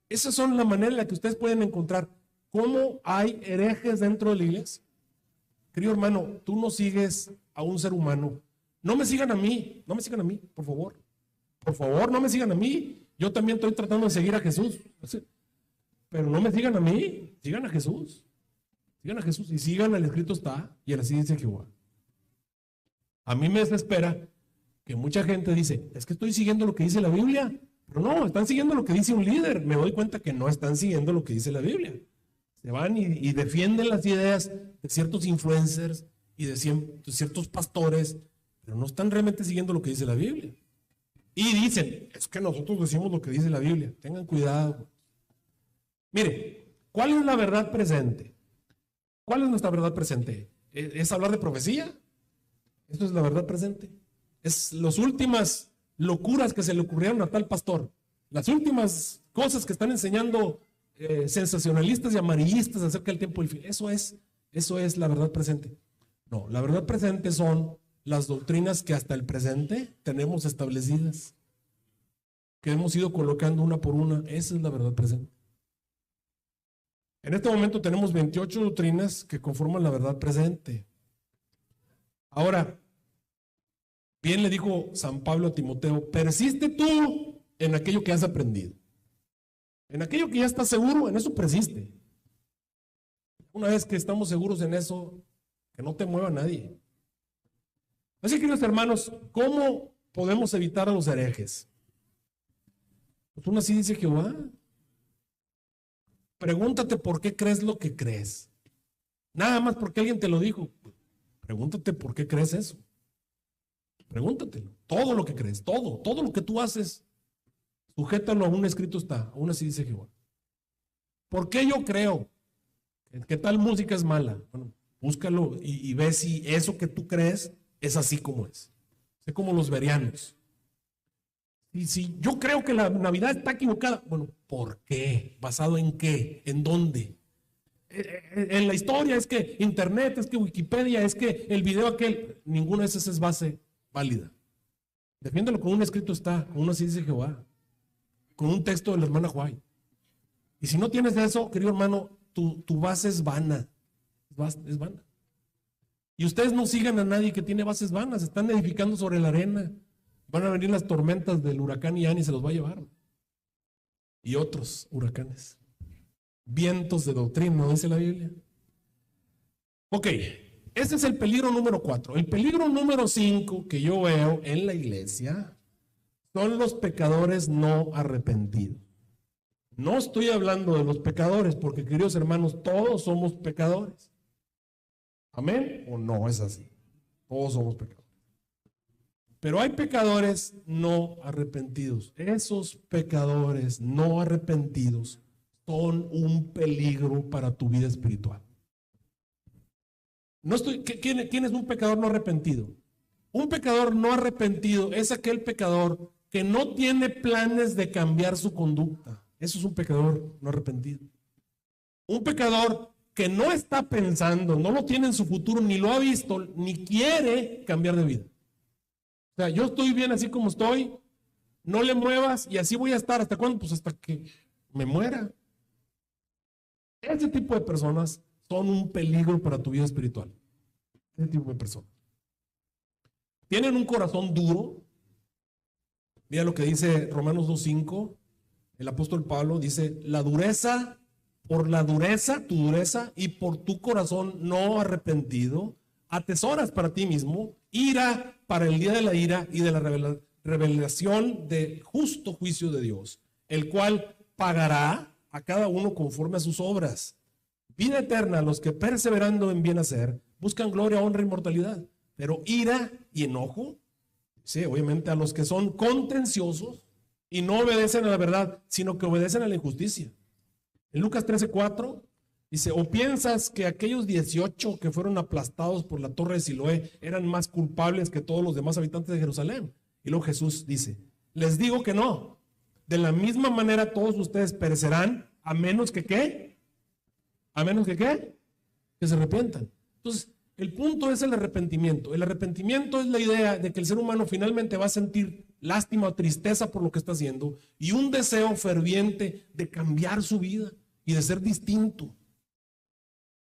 esas son la manera en la que ustedes pueden encontrar cómo hay herejes dentro de la iglesia. Querido hermano, tú no sigues a un ser humano. No me sigan a mí, por favor. Por favor, no me sigan a mí. Yo también estoy tratando de seguir a Jesús. Pero no me sigan a mí, sigan a Jesús. Sigan a Jesús y sigan al escrito está, y así dice Jehová. A mí me desespera que mucha gente dice, es que estoy siguiendo lo que dice la Biblia. Pero no, están siguiendo lo que dice un líder. Me doy cuenta que no están siguiendo lo que dice la Biblia. Se van y defienden las ideas de ciertos influencers y de ciertos pastores, pero no están realmente siguiendo lo que dice la Biblia. Y dicen, es que nosotros decimos lo que dice la Biblia. Tengan cuidado. Mire, ¿cuál es la verdad presente? ¿Cuál es nuestra verdad presente? ¿Es hablar de profecía? Esto es la verdad presente. Es las últimas locuras que se le ocurrieron a tal pastor. Las últimas cosas que están enseñando sensacionalistas y amarillistas acerca del tiempo del fin. Eso es la verdad presente. No, la verdad presente son las doctrinas que hasta el presente tenemos establecidas, que hemos ido colocando una por una. Esa es la verdad presente. En este momento tenemos 28 doctrinas que conforman la verdad presente. Ahora, bien le dijo San Pablo a Timoteo, persiste tú en aquello que has aprendido. En aquello que ya estás seguro, en eso persiste. Una vez que estamos seguros en eso, que no te mueva nadie. Así que, queridos hermanos, ¿cómo podemos evitar a los herejes? Pues uno así dice Jehová. Pregúntate por qué crees lo que crees. Nada más porque alguien te lo dijo. Pregúntate por qué crees eso. Pregúntatelo. Todo lo que crees, todo lo que tú haces, sujétalo a un escrito está. Aún así dice Jehová. ¿Por qué yo creo que tal música es mala? Bueno, búscalo y ve si eso que tú crees es así como es. Sé como los berianos. Y si yo creo que la Navidad está equivocada, bueno, ¿por qué? ¿Basado en qué? ¿En dónde? En la historia es que Internet, es que Wikipedia, es que el video aquel, ninguna de esas es base válida. Defiéndelo con un escrito está, con uno así dice Jehová, con un texto de la hermana White. Y si no tienes eso, querido hermano, tu base es vana. Es vana. Y ustedes no sigan a nadie que tiene bases vanas, están edificando sobre la arena. Van a venir las tormentas del huracán Ian y se los va a llevar. Y otros huracanes. Vientos de doctrina, ¿no dice la Biblia? Ok, este es el peligro número 4. El peligro número 5 que yo veo en la iglesia son los pecadores no arrepentidos. No estoy hablando de los pecadores, porque queridos hermanos, todos somos pecadores. ¿Amén? ¿O no es así? Todos somos pecadores. Pero hay pecadores no arrepentidos. Esos pecadores no arrepentidos son un peligro para tu vida espiritual. ¿Quién es un pecador no arrepentido? Un pecador no arrepentido es aquel pecador que no tiene planes de cambiar su conducta. Eso es un pecador no arrepentido. Un pecador que no está pensando, no lo tiene en su futuro, ni lo ha visto, ni quiere cambiar de vida. O sea, yo estoy bien así como estoy, no le muevas y así voy a estar. ¿Hasta cuándo? Pues hasta que me muera. Ese tipo de personas son un peligro para tu vida espiritual. Ese tipo de personas. Tienen un corazón duro. Mira lo que dice Romanos 2:5. El apóstol Pablo dice, por la dureza, tu dureza, y por tu corazón no arrepentido, atesoras para ti mismo ira para el día de la ira y de la revelación del justo juicio de Dios, el cual pagará a cada uno conforme a sus obras. Vida eterna a los que perseverando en bien hacer, buscan gloria, honra e inmortalidad. Pero ira y enojo, sí, obviamente a los que son contenciosos y no obedecen a la verdad, sino que obedecen a la injusticia. En Lucas 13:4 dice, ¿o piensas que aquellos 18 que fueron aplastados por la torre de Siloé eran más culpables que todos los demás habitantes de Jerusalén? Y luego Jesús dice, les digo que no. De la misma manera todos ustedes perecerán, a menos que ¿qué? A menos que ¿qué? Que se arrepientan. Entonces, el punto es el arrepentimiento. El arrepentimiento es la idea de que el ser humano finalmente va a sentir lástima o tristeza por lo que está haciendo y un deseo ferviente de cambiar su vida y de ser distinto.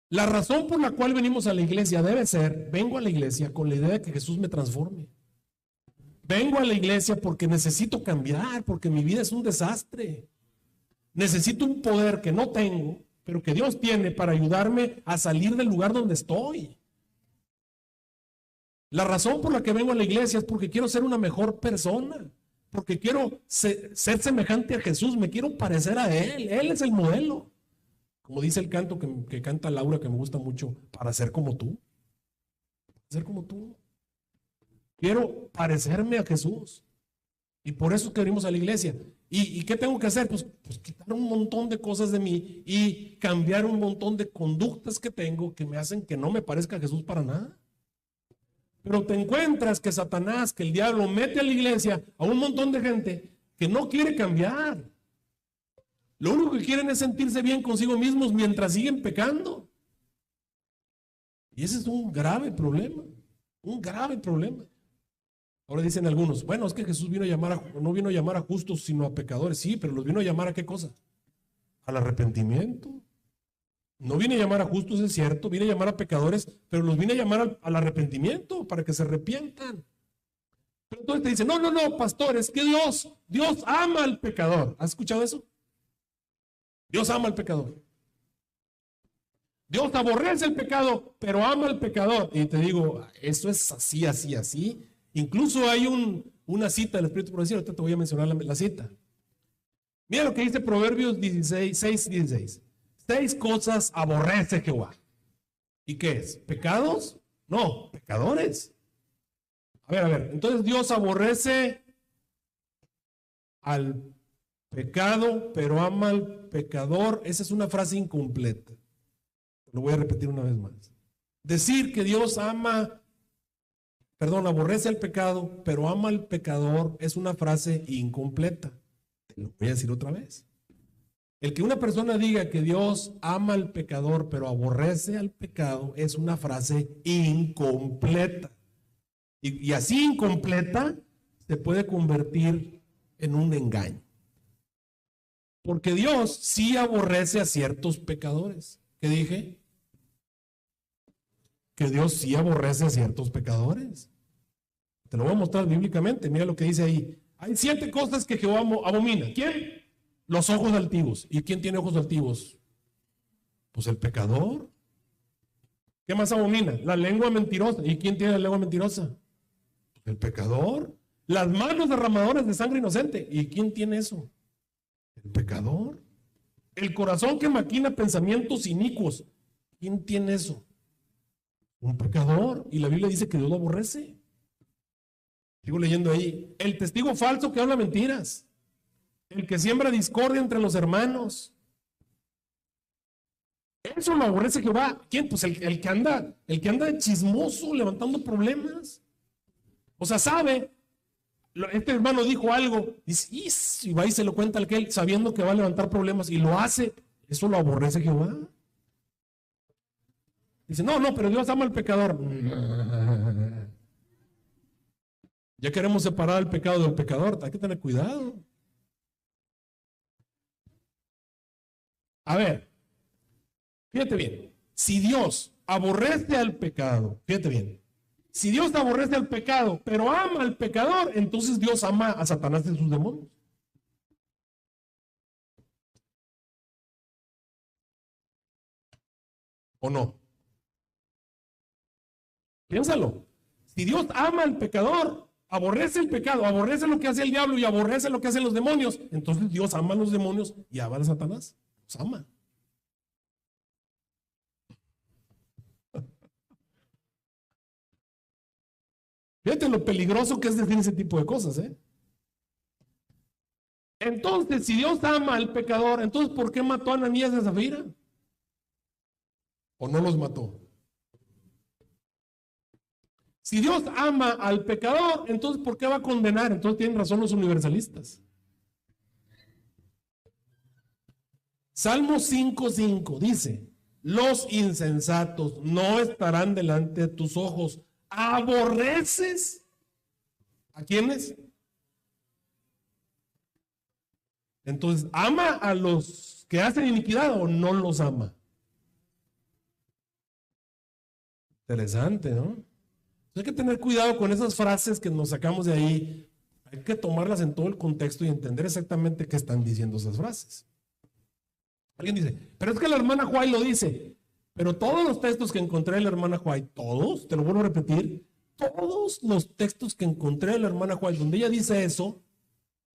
La razón por la cual venimos a la iglesia debe ser, vengo a la iglesia con la idea de que Jesús me transforme. Vengo a la iglesia porque necesito cambiar, porque mi vida es un desastre. Necesito un poder que no tengo, pero que Dios tiene para ayudarme a salir del lugar donde estoy. La razón por la que vengo a la iglesia es porque quiero ser una mejor persona, porque quiero ser semejante a Jesús, me quiero parecer a Él es el modelo. Como dice el canto que canta Laura, que me gusta mucho, para ser como tú. Ser como tú. Quiero parecerme a Jesús. Y por eso es que venimos a la iglesia. ¿Y qué tengo que hacer? Pues quitar un montón de cosas de mí y cambiar un montón de conductas que tengo que me hacen que no me parezca a Jesús para nada. Pero te encuentras que Satanás, que el diablo mete a la iglesia a un montón de gente que no quiere cambiar. Lo único que quieren es sentirse bien consigo mismos mientras siguen pecando. Y ese es un grave problema, un grave problema. Ahora dicen algunos, bueno, es que Jesús no vino a llamar a justos sino a pecadores. Sí, pero los vino a llamar ¿a qué cosa? Al arrepentimiento. No viene a llamar a justos, es cierto, viene a llamar a pecadores, pero los viene a llamar al arrepentimiento para que se arrepientan. Pero entonces te dicen, no, pastor, es que Dios ama al pecador. ¿Has escuchado eso? Dios ama al pecador. Dios aborrece el pecado, pero ama al pecador. Y te digo, eso es así, así, así. Incluso hay una cita del Espíritu Profecía, ahorita te voy a mencionar la cita. Mira lo que dice Proverbios 6:16. 6 cosas aborrece Jehová. ¿Y qué es? ¿Pecados? No, pecadores. A ver, entonces Dios aborrece al pecado, pero ama al pecador. Esa es una frase incompleta. Lo voy a repetir una vez más. Decir que Dios aborrece al pecado, pero ama al pecador es una frase incompleta. Te lo voy a decir otra vez. El que una persona diga que Dios ama al pecador, pero aborrece al pecado, es una frase incompleta. Y así incompleta se puede convertir en un engaño. Porque Dios sí aborrece a ciertos pecadores. ¿Qué dije? Que Dios sí aborrece a ciertos pecadores. Te lo voy a mostrar bíblicamente. Mira lo que dice ahí. Hay 7 cosas que Jehová abomina. ¿Quién? Los ojos altivos. ¿Y quién tiene ojos altivos? Pues el pecador. ¿Qué más abomina? La lengua mentirosa. ¿Y quién tiene la lengua mentirosa? El pecador. Las manos derramadoras de sangre inocente. ¿Y quién tiene eso? El pecador. El corazón que maquina pensamientos inicuos. ¿Quién tiene eso? Un pecador. Y la Biblia dice que Dios lo aborrece. Sigo leyendo ahí. El testigo falso que habla mentiras. El que siembra discordia entre los hermanos. Eso lo aborrece Jehová. ¿Quién? Pues el que anda de chismoso, levantando problemas. O sea, sabe. Este hermano dijo algo. Dice, y va y se lo cuenta al que él, sabiendo que va a levantar problemas, y lo hace. Eso lo aborrece Jehová. Dice, no, pero Dios ama al pecador. Ya queremos separar el pecado del pecador. Hay que tener cuidado. A ver, fíjate bien. Si Dios aborrece al pecado, fíjate bien. Si Dios aborrece al pecado, pero ama al pecador, entonces Dios ama a Satanás y sus demonios. ¿O no? Piénsalo. Si Dios ama al pecador, aborrece el pecado, aborrece lo que hace el diablo y aborrece lo que hacen los demonios, entonces Dios ama a los demonios y ama a Satanás. Los ama. Fíjate lo peligroso que es decir ese tipo de cosas, ¿eh? Entonces, si Dios ama al pecador, entonces ¿por qué mató a Ananías y a Zafira? ¿O no los mató? Si Dios ama al pecador, entonces ¿por qué va a condenar? Entonces tienen razón los universalistas. Salmo 5:5 dice, los insensatos no estarán delante de tus ojos. ¿Aborreces? ¿A quiénes? Entonces, ¿ama a los que hacen iniquidad o no los ama? Interesante, ¿no? Hay que tener cuidado con esas frases que nos sacamos de ahí. Hay que tomarlas en todo el contexto y entender exactamente qué están diciendo esas frases. Alguien dice, pero es que la hermana Juay lo dice. Pero todos los textos que encontré de la hermana Juay, todos, te lo vuelvo a repetir, todos los textos que encontré de la hermana Juay, donde ella dice eso,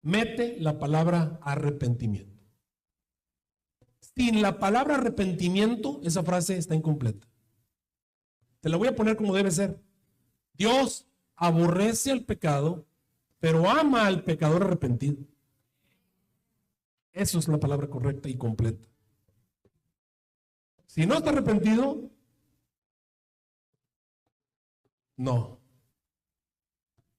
mete la palabra arrepentimiento. Sin la palabra arrepentimiento, esa frase está incompleta. Te la voy a poner como debe ser. Dios aborrece al pecado, pero ama al pecador arrepentido. Eso es la palabra correcta y completa. Si no está arrepentido, no.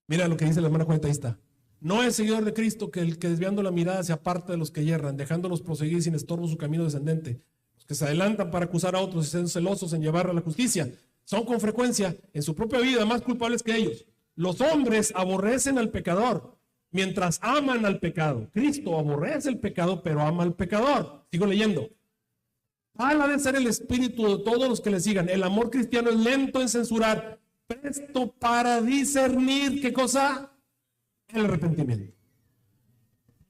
Mira lo que dice la hermana Juan, ahí está. No es seguidor de Cristo que el que desviando la mirada se aparte de los que yerran, dejándolos proseguir sin estorbo su camino descendente. Los que se adelantan para acusar a otros y son celosos en llevar a la justicia, son con frecuencia en su propia vida más culpables que ellos. Los hombres aborrecen al pecador mientras aman al pecado. Cristo aborrece el pecado, pero ama al pecador. Sigo leyendo. Tal ha de ser el espíritu de todos los que le sigan. El amor cristiano es lento en censurar, presto para discernir, ¿qué cosa? El arrepentimiento.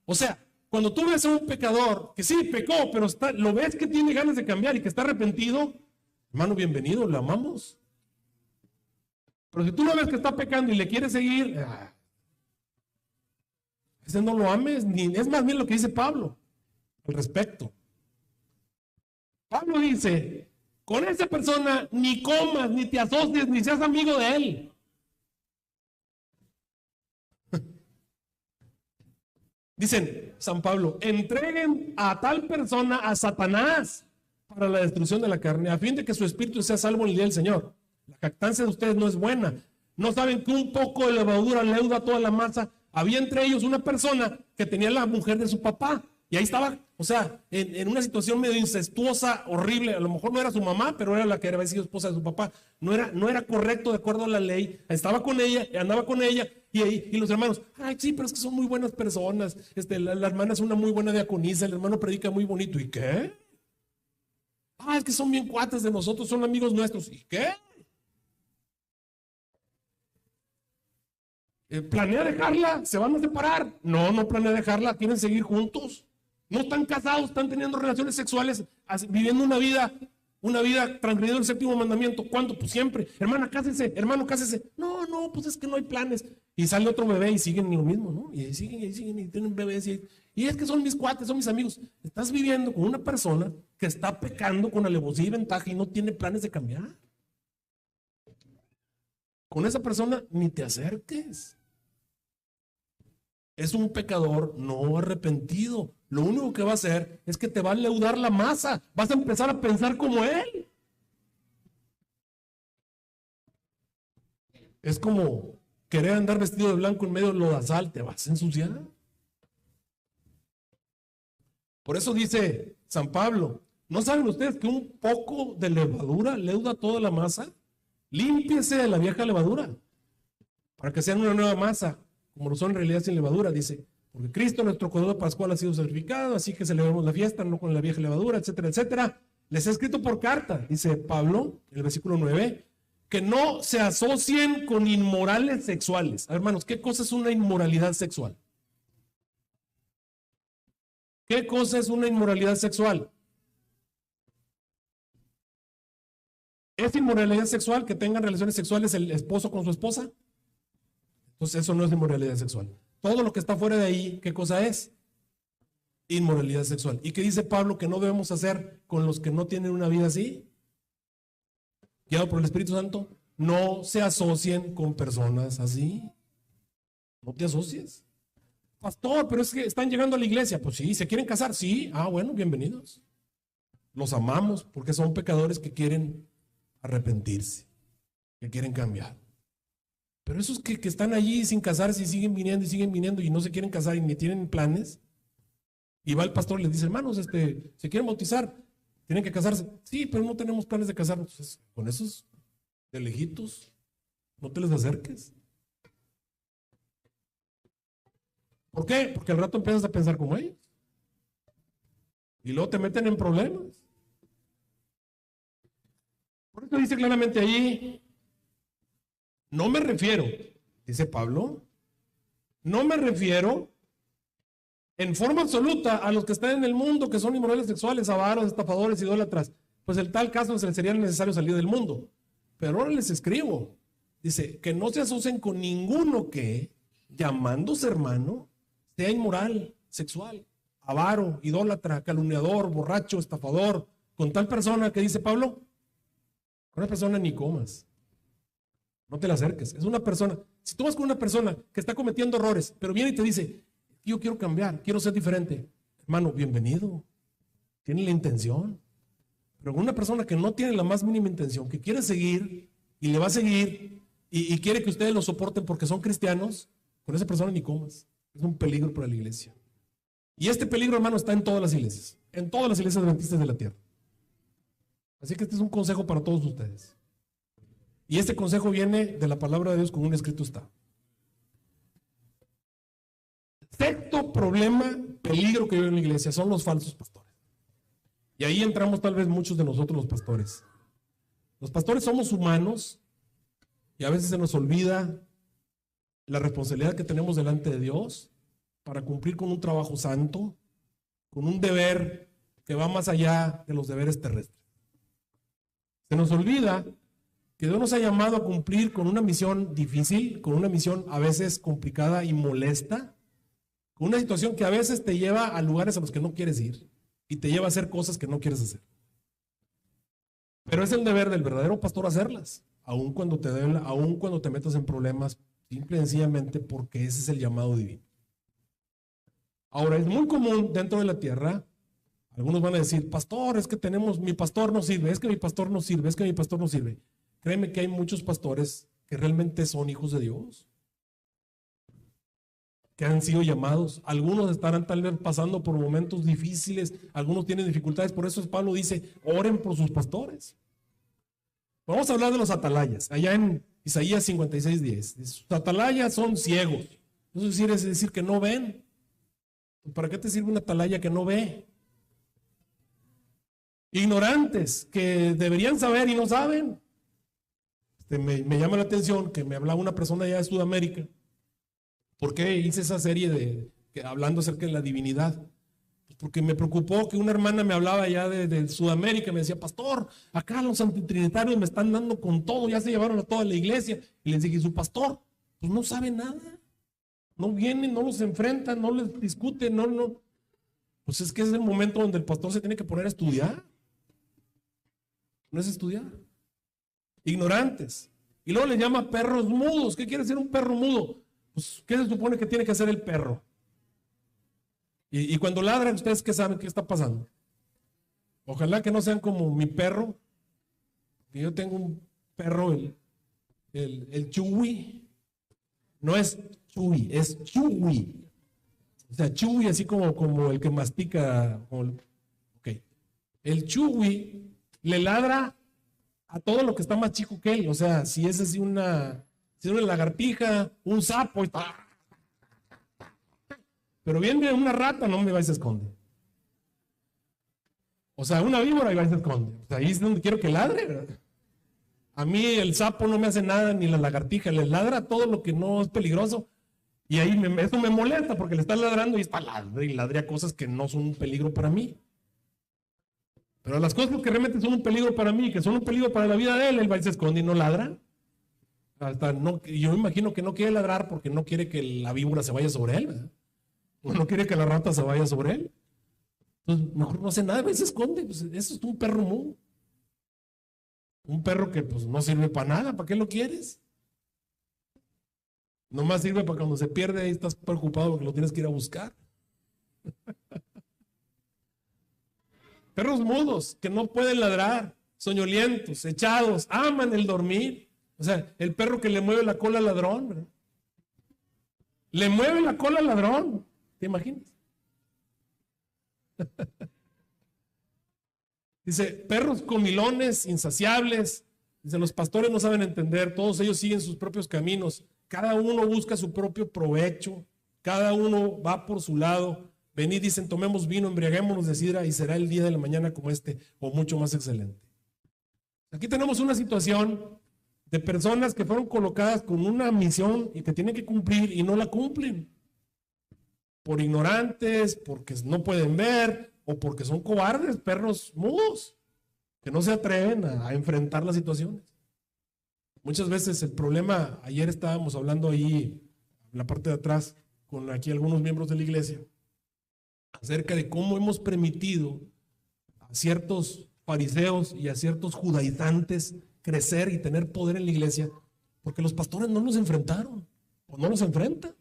O sea, cuando tú ves a un pecador que sí pecó, pero lo ves que tiene ganas de cambiar y que está arrepentido, hermano, bienvenido, le amamos. Pero si tú lo ves que está pecando y le quieres seguir, ese no lo ames, ni es más bien lo que dice Pablo al respecto. Pablo dice, con esa persona ni comas, ni te asocies, ni seas amigo de él. Dicen, San Pablo, entreguen a tal persona a Satanás para la destrucción de la carne, a fin de que su espíritu sea salvo en el día del Señor. La jactancia de ustedes no es buena. No saben que un poco de levadura leuda toda la masa. Había entre ellos una persona que tenía la mujer de su papá. Y ahí estaba, o sea, en una situación medio incestuosa, horrible. A lo mejor no era su mamá, pero era la que había sido esposa de su papá. No era correcto de acuerdo a la ley. Estaba con ella, andaba con ella. Y los hermanos, ay, sí, pero es que son muy buenas personas. La hermana es una muy buena diaconisa, el hermano predica muy bonito. ¿Y qué? Ah, es que son bien cuates de nosotros, son amigos nuestros. ¿Y qué? ¿Planea dejarla? ¿Se van a separar? No planea dejarla, quieren seguir juntos. No están casados, están teniendo relaciones sexuales, viviendo una vida transgrediendo el séptimo mandamiento. ¿Cuándo? Pues siempre. Hermana, cásese, hermano, cásese. No, pues es que no hay planes. Y sale otro bebé y siguen lo mismo, ¿no? Y siguen y tienen bebés. Y es que son mis cuates, son mis amigos. Estás viviendo con una persona que está pecando con alevosía y ventaja y no tiene planes de cambiar. Con esa persona ni te acerques. Es un pecador no arrepentido. Lo único que va a hacer es que te va a leudar la masa. Vas a empezar a pensar como él. Es como querer andar vestido de blanco en medio de lodazal. Te vas a ensuciar. Por eso dice San Pablo, ¿no saben ustedes que un poco de levadura leuda toda la masa? Límpiese de la vieja levadura para que sean una nueva masa, como lo son en realidad sin levadura, dice, porque Cristo nuestro Cordero Pascual ha sido sacrificado, así que celebremos la fiesta, no con la vieja levadura, etcétera, etcétera. Les he escrito por carta, dice Pablo, en el versículo 9, que no se asocien con inmorales sexuales. Hermanos, ¿qué cosa es una inmoralidad sexual? ¿Qué cosa es una inmoralidad sexual? ¿Es inmoralidad sexual que tengan relaciones sexuales el esposo con su esposa? Entonces eso no es inmoralidad sexual. Todo lo que está fuera de ahí, ¿qué cosa es? Inmoralidad sexual. ¿Y qué dice Pablo que no debemos hacer con los que no tienen una vida así? Guiado por el Espíritu Santo, no se asocien con personas así. No te asocies. Pastor, pero es que están llegando a la iglesia. Pues sí, ¿se quieren casar? Sí. Ah, bueno, bienvenidos. Los amamos porque son pecadores que quieren arrepentirse, que quieren cambiar. Pero esos que están allí sin casarse y siguen viniendo y no se quieren casar y ni tienen planes, y va el pastor y les dice, hermanos, se quieren bautizar, tienen que casarse. Sí, pero no tenemos planes de casarnos. Entonces, con esos de lejitos, no te les acerques. ¿Por qué? Porque al rato empiezas a pensar como ellos. Y luego te meten en problemas. Por eso dice claramente allí, no me refiero, dice Pablo, no me refiero en forma absoluta a los que están en el mundo, que son inmorales sexuales, avaros, estafadores, idólatras. Pues en tal caso se les sería necesario salir del mundo. Pero ahora les escribo, dice, que no se asocien con ninguno que, llamándose hermano, sea inmoral, sexual, avaro, idólatra, calumniador, borracho, estafador, con tal persona que dice Pablo, con una persona ni comas. No te la acerques. Es una persona. Si tú vas con una persona que está cometiendo errores, pero viene y te dice, yo quiero cambiar, quiero ser diferente. Hermano, bienvenido. Tiene la intención. Pero con una persona que no tiene la más mínima intención, que quiere seguir y le va a seguir y quiere que ustedes lo soporten porque son cristianos, con esa persona ni comas. Es un peligro para la iglesia. Y este peligro, hermano, está en todas las iglesias adventistas de la tierra. Así que este es un consejo para todos ustedes. Y este consejo viene de la palabra de Dios, como un escrito está. Sexto problema, peligro que vive en la iglesia, son los falsos pastores. Y ahí entramos tal vez muchos de nosotros los pastores. Los pastores somos humanos y a veces se nos olvida la responsabilidad que tenemos delante de Dios para cumplir con un trabajo santo, con un deber que va más allá de los deberes terrestres. Se nos olvida que Dios nos ha llamado a cumplir con una misión difícil, con una misión a veces complicada y molesta, con una situación que a veces te lleva a lugares a los que no quieres ir y te lleva a hacer cosas que no quieres hacer. Pero es el deber del verdadero pastor hacerlas, aun cuando te metas en problemas, simple y sencillamente porque ese es el llamado divino. Ahora, es muy común dentro de la tierra, algunos van a decir, pastor, es que mi pastor no sirve, es que mi pastor no sirve, es que mi pastor no sirve. Créeme que hay muchos pastores que realmente son hijos de Dios, que han sido llamados. Algunos estarán tal vez pasando por momentos difíciles, algunos tienen dificultades, por eso Pablo dice, oren por sus pastores. Vamos a hablar de los atalayas, allá en Isaías 56:10. Sus atalayas son ciegos, eso es decir que no ven. ¿Para qué te sirve una atalaya que no ve? Ignorantes, que deberían saber y no saben. Me llama la atención que me hablaba una persona allá de Sudamérica. ¿Por qué hice esa serie hablando acerca de la divinidad? Pues porque me preocupó que una hermana me hablaba allá de Sudamérica y me decía, pastor, acá los antitrinitarios me están dando con todo, ya se llevaron a toda la iglesia. Y les dije, ¿y su pastor? Pues no sabe nada. No vienen, no los enfrentan, no les discuten, no. Pues es que es el momento donde el pastor se tiene que poner a estudiar. No es estudiar. Ignorantes. Y luego le llama perros mudos. ¿Qué quiere decir un perro mudo? Pues, ¿qué se supone que tiene que hacer el perro? Y cuando ladran, ¿ustedes qué saben? ¿Qué está pasando? Ojalá que no sean como mi perro. Yo tengo un perro, el Chewy. No es Chewy, es Chewy. O sea, Chewy así como el que mastica. Ok. El Chewy le ladra a todo lo que está más chico que él. O sea, si es así si una lagartija, un sapo, pero viene una rata, no me va y se esconde. O sea, una víbora y va y se esconde. O sea, ahí es donde quiero que ladre, ¿verdad? A mí el sapo no me hace nada, ni la lagartija, le ladra todo lo que no es peligroso. Y ahí eso me molesta porque le está ladrando y está ladre a cosas que no son un peligro para mí. Pero las cosas que realmente son un peligro para mí, que son un peligro para la vida de él va y se esconde y no ladra. Hasta no, yo me imagino que no quiere ladrar porque no quiere que la víbora se vaya sobre él, ¿verdad? O no quiere que la rata se vaya sobre él. Entonces, mejor no hace nada, va y se esconde. Pues eso es un perro mudo. Un perro que pues no sirve para nada, ¿para qué lo quieres? Nomás sirve para cuando se pierde, ahí estás preocupado porque lo tienes que ir a buscar. Perros mudos que no pueden ladrar, soñolientos, echados, aman el dormir. O sea, el perro que le mueve la cola al ladrón, ¿verdad? Le mueve la cola al ladrón, ¿te imaginas? Dice, perros comilones, insaciables. Dice, los pastores no saben entender, todos ellos siguen sus propios caminos. Cada uno busca su propio provecho, cada uno va por su lado. Venid, dicen, tomemos vino, embriaguémonos de sidra y será el día de la mañana como este o mucho más excelente. Aquí tenemos una situación de personas que fueron colocadas con una misión y que tienen que cumplir y no la cumplen. Por ignorantes, porque no pueden ver o porque son cobardes, perros mudos, que no se atreven a enfrentar las situaciones. Muchas veces el problema, ayer estábamos hablando ahí, en la parte de atrás, con aquí algunos miembros de la iglesia, acerca de cómo hemos permitido a ciertos fariseos y a ciertos judaizantes crecer y tener poder en la iglesia, porque los pastores no los enfrentaron, o no los enfrentan.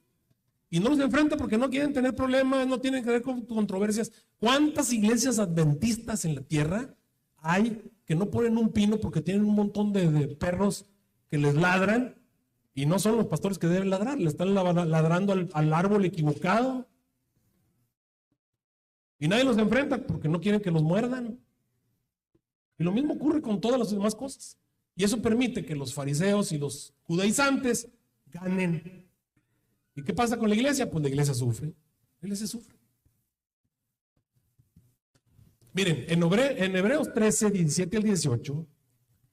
Y no los enfrentan porque no quieren tener problemas, no tienen que ver con controversias. ¿Cuántas iglesias adventistas en la tierra hay que no ponen un pino porque tienen un montón de perros que les ladran y no son los pastores que deben ladrar, le están ladrando al árbol equivocado? Y nadie los enfrenta porque no quieren que los muerdan. Y lo mismo ocurre con todas las demás cosas. Y eso permite que los fariseos y los judaizantes ganen. ¿Y qué pasa con la iglesia? Pues la iglesia sufre. La iglesia sufre. Miren, en Hebreos 13, 17 al 18,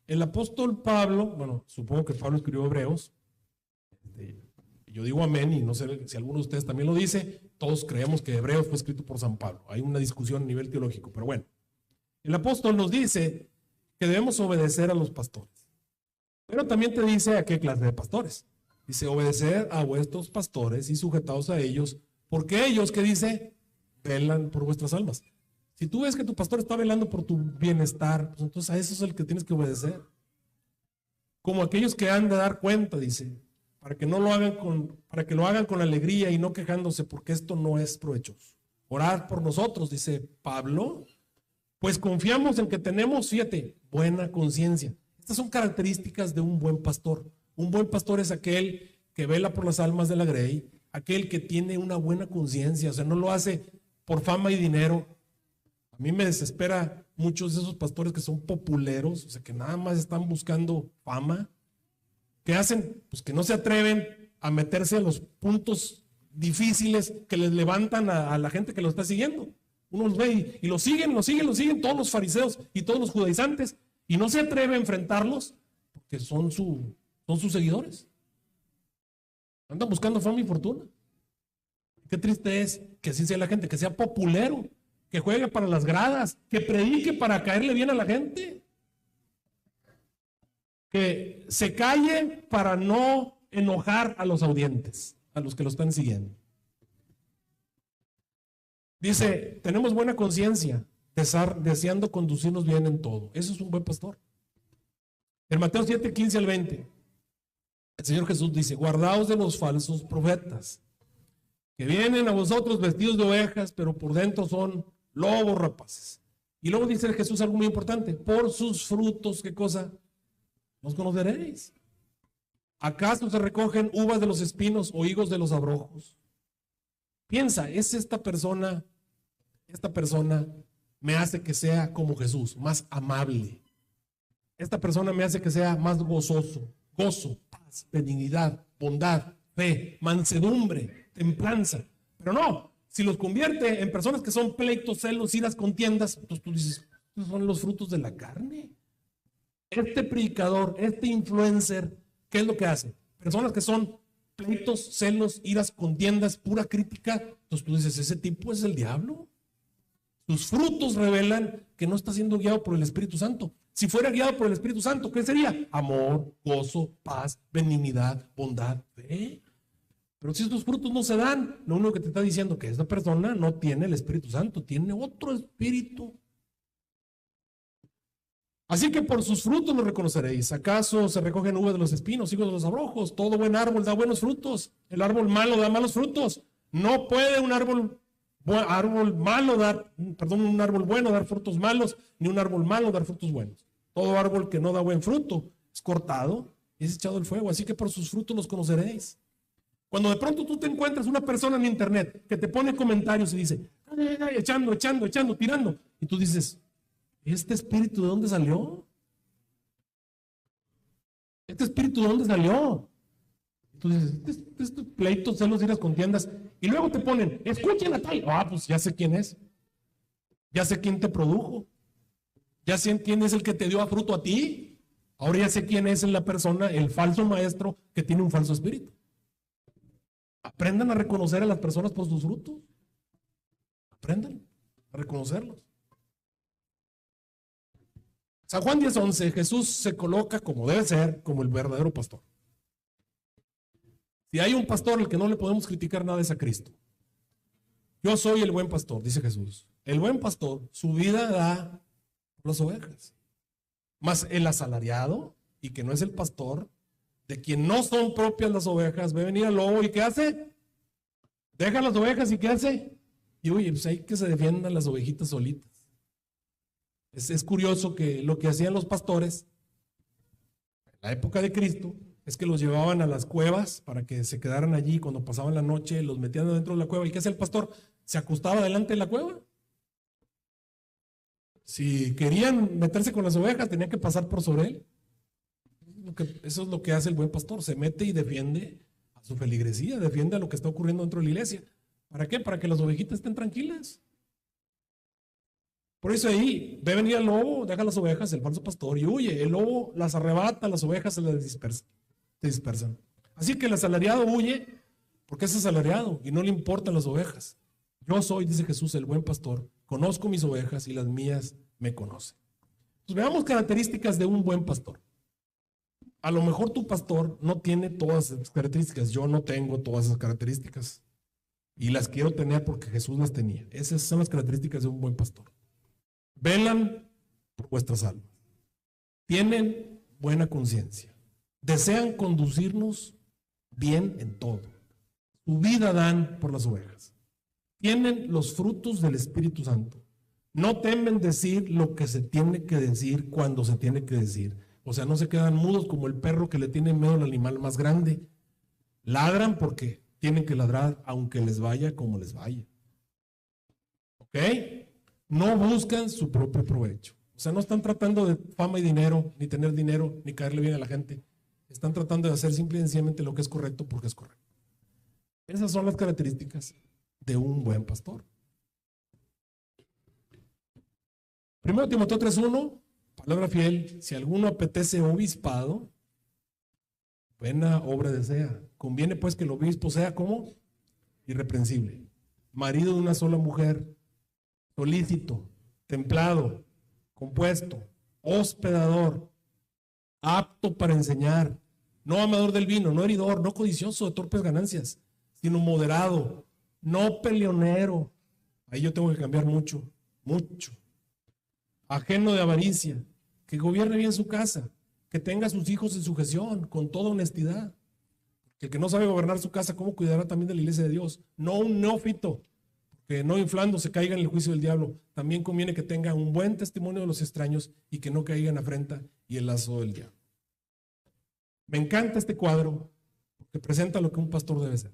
el apóstol Pablo, bueno, supongo que Pablo escribió Hebreos, yo digo amén y no sé si alguno de ustedes también lo dice, todos creemos que Hebreos fue escrito por San Pablo, hay una discusión a nivel teológico, pero bueno, el apóstol nos dice que debemos obedecer a los pastores, pero también te dice a qué clase de pastores. Dice, obedecer a vuestros pastores y sujetaos a ellos, porque ellos, ¿qué dice? Velan por vuestras almas. Si tú ves que tu pastor está velando por tu bienestar, pues entonces a eso es el que tienes que obedecer. Como aquellos que han de dar cuenta, dice, para que lo hagan con alegría y no quejándose, porque esto no es provechoso. Orad por nosotros, dice Pablo, pues confiamos en que tenemos, fíjate, buena conciencia. Estas son características de un buen pastor. Un buen pastor es aquel que vela por las almas de la grey, aquel que tiene una buena conciencia, o sea, no lo hace por fama y dinero. A mí me desespera muchos de esos pastores que son populeros, o sea, que nada más están buscando fama. ¿Qué hacen? Pues que no se atreven a meterse a los puntos difíciles que les levantan a la gente que lo está siguiendo. Uno los ve y lo siguen todos los fariseos y todos los judaizantes, y no se atreve a enfrentarlos porque son sus seguidores. Andan buscando fama y fortuna. Qué triste es que así sea la gente, que sea populero, que juegue para las gradas, que predique para caerle bien a la gente, que se calle para no enojar a los audientes, a los que lo están siguiendo. Dice, tenemos buena conciencia, deseando conducirnos bien en todo. Eso es un buen pastor. En Mateo 7, 15 al 20. El Señor Jesús dice: guardaos de los falsos profetas, que vienen a vosotros vestidos de ovejas, pero por dentro son lobos rapaces. Y luego dice Jesús algo muy importante: por sus frutos, ¿qué cosa? Los conoceréis. ¿Acaso se recogen uvas de los espinos o higos de los abrojos? Piensa, es esta persona me hace que sea como Jesús, más amable. Esta persona me hace que sea más gozoso, gozo, paz, benignidad, bondad, fe, mansedumbre, templanza. Pero no, si los convierte en personas que son pleitos, celos, iras, contiendas, pues tú dices, estos son los frutos de la carne. Este predicador, este influencer, ¿qué es lo que hace? Personas que son pleitos, celos, iras, contiendas, pura crítica. Entonces tú dices, ese tipo es el diablo. Sus frutos revelan que no está siendo guiado por el Espíritu Santo. Si fuera guiado por el Espíritu Santo, ¿qué sería? Amor, gozo, paz, benignidad, bondad, fe. Pero si estos frutos no se dan, lo único que te está diciendo es que esta persona no tiene el Espíritu Santo, tiene otro espíritu. Así que por sus frutos los reconoceréis. ¿Acaso se recogen uvas de los espinos, higos de los abrojos? Todo buen árbol da buenos frutos. El árbol malo da malos frutos. No puede un árbol bueno dar frutos malos, ni un árbol malo dar frutos buenos. Todo árbol que no da buen fruto es cortado y es echado al fuego. Así que por sus frutos los conoceréis. Cuando de pronto tú te encuentras una persona en internet que te pone comentarios y dice, ay, echando, tirando, y tú dices, ¿este espíritu de dónde salió? ¿Este espíritu de dónde salió? Entonces, estos pleitos, celos, iras, contiendas, y luego te ponen, escuchen a tal. Ah, pues ya sé quién es. Ya sé quién te produjo. Ya sé quién es el que te dio a fruto a ti. Ahora ya sé quién es la persona, el falso maestro que tiene un falso espíritu. Aprendan a reconocer a las personas por sus frutos. Aprendan a reconocerlos. San Juan 10:11, Jesús se coloca como debe ser, como el verdadero pastor. Si hay un pastor al que no le podemos criticar nada es a Cristo. Yo soy el buen pastor, dice Jesús. El buen pastor, su vida da por las ovejas. Mas el asalariado, y que no es el pastor, de quien no son propias las ovejas, ve venir al lobo y ¿qué hace? Deja las ovejas y ¿qué hace? Y oye, pues hay que se defiendan las ovejitas solitas. Es curioso que lo que hacían los pastores en la época de Cristo es que los llevaban a las cuevas para que se quedaran allí. Cuando pasaban la noche los metían dentro de la cueva. ¿Y qué hacía el pastor? Se acostaba delante de la cueva. Si querían meterse con las ovejas tenían que pasar por sobre él. Eso es lo que hace el buen pastor. Se mete y defiende a su feligresía, defiende a lo que está ocurriendo dentro de la iglesia. ¿Para qué? Para que las ovejitas estén tranquilas. Por eso ahí, ve venir el lobo, deja las ovejas, el falso pastor, y huye. El lobo las arrebata, las ovejas se las dispersan. Así que el asalariado huye porque es asalariado y no le importan las ovejas. Yo soy, dice Jesús, el buen pastor. Conozco mis ovejas y las mías me conocen. Pues veamos características de un buen pastor. A lo mejor tu pastor no tiene todas esas características. Yo no tengo todas esas características. Y las quiero tener porque Jesús las tenía. Esas son las características de un buen pastor. Velan por vuestras almas. Tienen buena conciencia. Desean conducirnos bien en todo. Su vida dan por las ovejas. Tienen los frutos del Espíritu Santo. No temen decir lo que se tiene que decir cuando se tiene que decir. O sea, no se quedan mudos como el perro que le tiene miedo al animal más grande. Ladran porque tienen que ladrar aunque les vaya como les vaya. ¿Ok? No buscan su propio provecho. O sea, no están tratando de fama y dinero, ni tener dinero, ni caerle bien a la gente. Están tratando de hacer simple y sencillamente lo que es correcto porque es correcto. Esas son las características de un buen pastor. 1 Timoteo 3:1, palabra fiel, si alguno apetece obispado, buena obra desea. Conviene pues que el obispo sea como irreprensible, marido de una sola mujer, solícito, templado, compuesto, hospedador, apto para enseñar, no amador del vino, no heridor, no codicioso de torpes ganancias, sino moderado, no peleonero. Ahí yo tengo que cambiar mucho, ajeno de avaricia, que gobierne bien su casa, que tenga a sus hijos en sujeción, con toda honestidad. Que el que no sabe gobernar su casa, ¿cómo cuidará también de la iglesia de Dios? No un neófito, que no inflando se caiga en el juicio del diablo. También conviene que tenga un buen testimonio de los extraños y que no caiga en afrenta y el lazo del diablo. Me encanta este cuadro porque presenta lo que un pastor debe ser.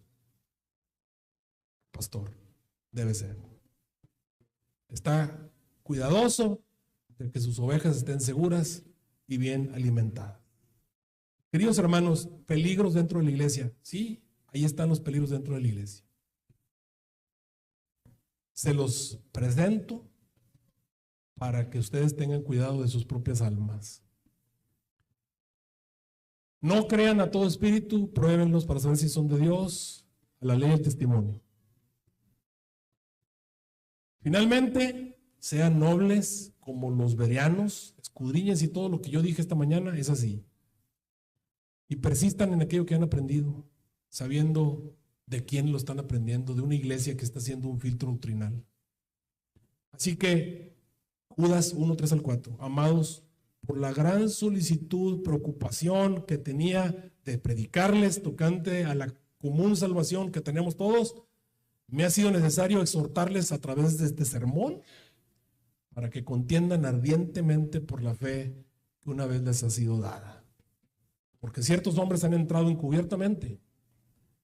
Pastor debe ser. Está cuidadoso de que sus ovejas estén seguras y bien alimentadas. Queridos hermanos, peligros dentro de la iglesia. Sí, ahí están los peligros dentro de la iglesia. Se los presento para que ustedes tengan cuidado de sus propias almas. No crean a todo espíritu, pruébenlos para saber si son de Dios, a la ley del testimonio. Finalmente, sean nobles como los bereanos, escudriñen si todo lo que yo dije esta mañana es así. Y persistan en aquello que han aprendido, sabiendo de quién lo están aprendiendo, de una iglesia que está haciendo un filtro doctrinal. Así que, Judas 1, 3 al 4, amados, por la gran solicitud, preocupación que tenía de predicarles tocante a la común salvación que tenemos todos, me ha sido necesario exhortarles a través de este sermón para que contiendan ardientemente por la fe que una vez les ha sido dada. Porque ciertos hombres han entrado encubiertamente,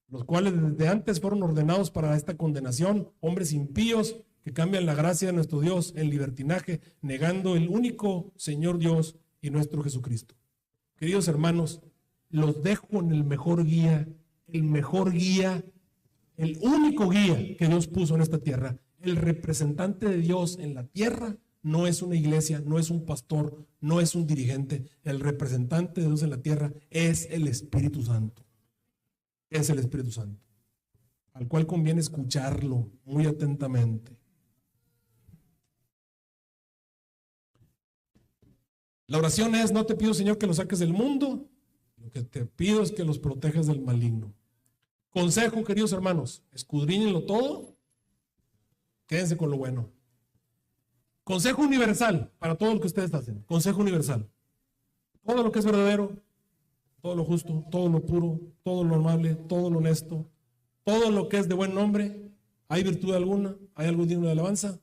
los cuales desde antes fueron ordenados para esta condenación, hombres impíos que cambian la gracia de nuestro Dios en libertinaje, negando el único Señor Dios y nuestro Jesucristo. Queridos hermanos, los dejo en el mejor guía, el único guía que Dios puso en esta tierra. El representante de Dios en la tierra no es una iglesia, no es un pastor, no es un dirigente. El representante de Dios en la tierra es el Espíritu Santo. Es el Espíritu Santo, al cual conviene escucharlo muy atentamente. La oración es: no te pido, Señor, que los saques del mundo, lo que te pido es que los protejas del maligno. Consejo, queridos hermanos, escudriñenlo todo, quédense con lo bueno. Consejo universal para todo lo que ustedes hacen. Consejo universal. Todo lo que es verdadero, todo lo justo, todo lo puro, todo lo amable, todo lo honesto, todo lo que es de buen nombre, ¿hay virtud alguna? ¿Hay algo digno de alabanza?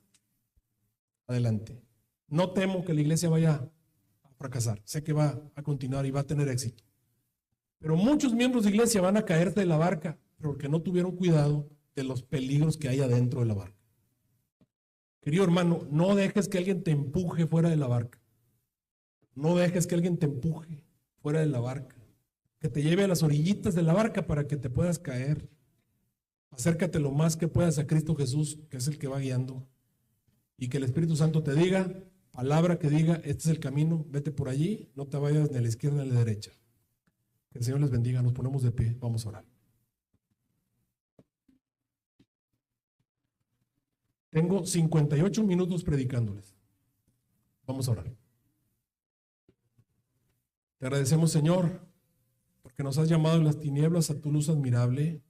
Adelante. No temo que la iglesia vaya a fracasar. Sé que va a continuar y va a tener éxito. Pero muchos miembros de iglesia van a caerse de la barca porque no tuvieron cuidado de los peligros que hay adentro de la barca. Querido hermano, no dejes que alguien te empuje fuera de la barca. No dejes que alguien te empuje fuera de la barca, que te lleve a las orillitas de la barca para que te puedas caer. Acércate lo más que puedas a Cristo Jesús, que es el que va guiando, y que el Espíritu Santo te diga, palabra que diga, este es el camino, vete por allí, no te vayas ni a la izquierda ni a la derecha. Que el Señor les bendiga. Nos ponemos de pie, vamos a orar. Tengo 58 minutos predicándoles. Vamos a orar. Te agradecemos, Señor, porque nos has llamado en las tinieblas a tu luz admirable.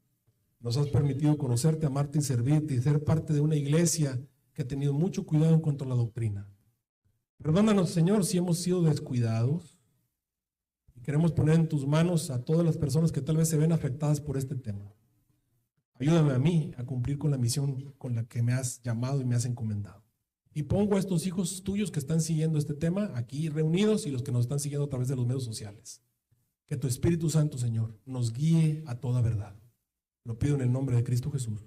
Nos has permitido conocerte, amarte y servirte y ser parte de una iglesia que ha tenido mucho cuidado en cuanto a la doctrina. Perdónanos, Señor, si hemos sido descuidados. Y queremos poner en tus manos a todas las personas que tal vez se ven afectadas por este tema. Ayúdame a mí a cumplir con la misión con la que me has llamado y me has encomendado. Y pongo a estos hijos tuyos que están siguiendo este tema aquí reunidos y los que nos están siguiendo a través de los medios sociales. Que tu Espíritu Santo, Señor, nos guíe a toda verdad. Lo pido en el nombre de Cristo Jesús.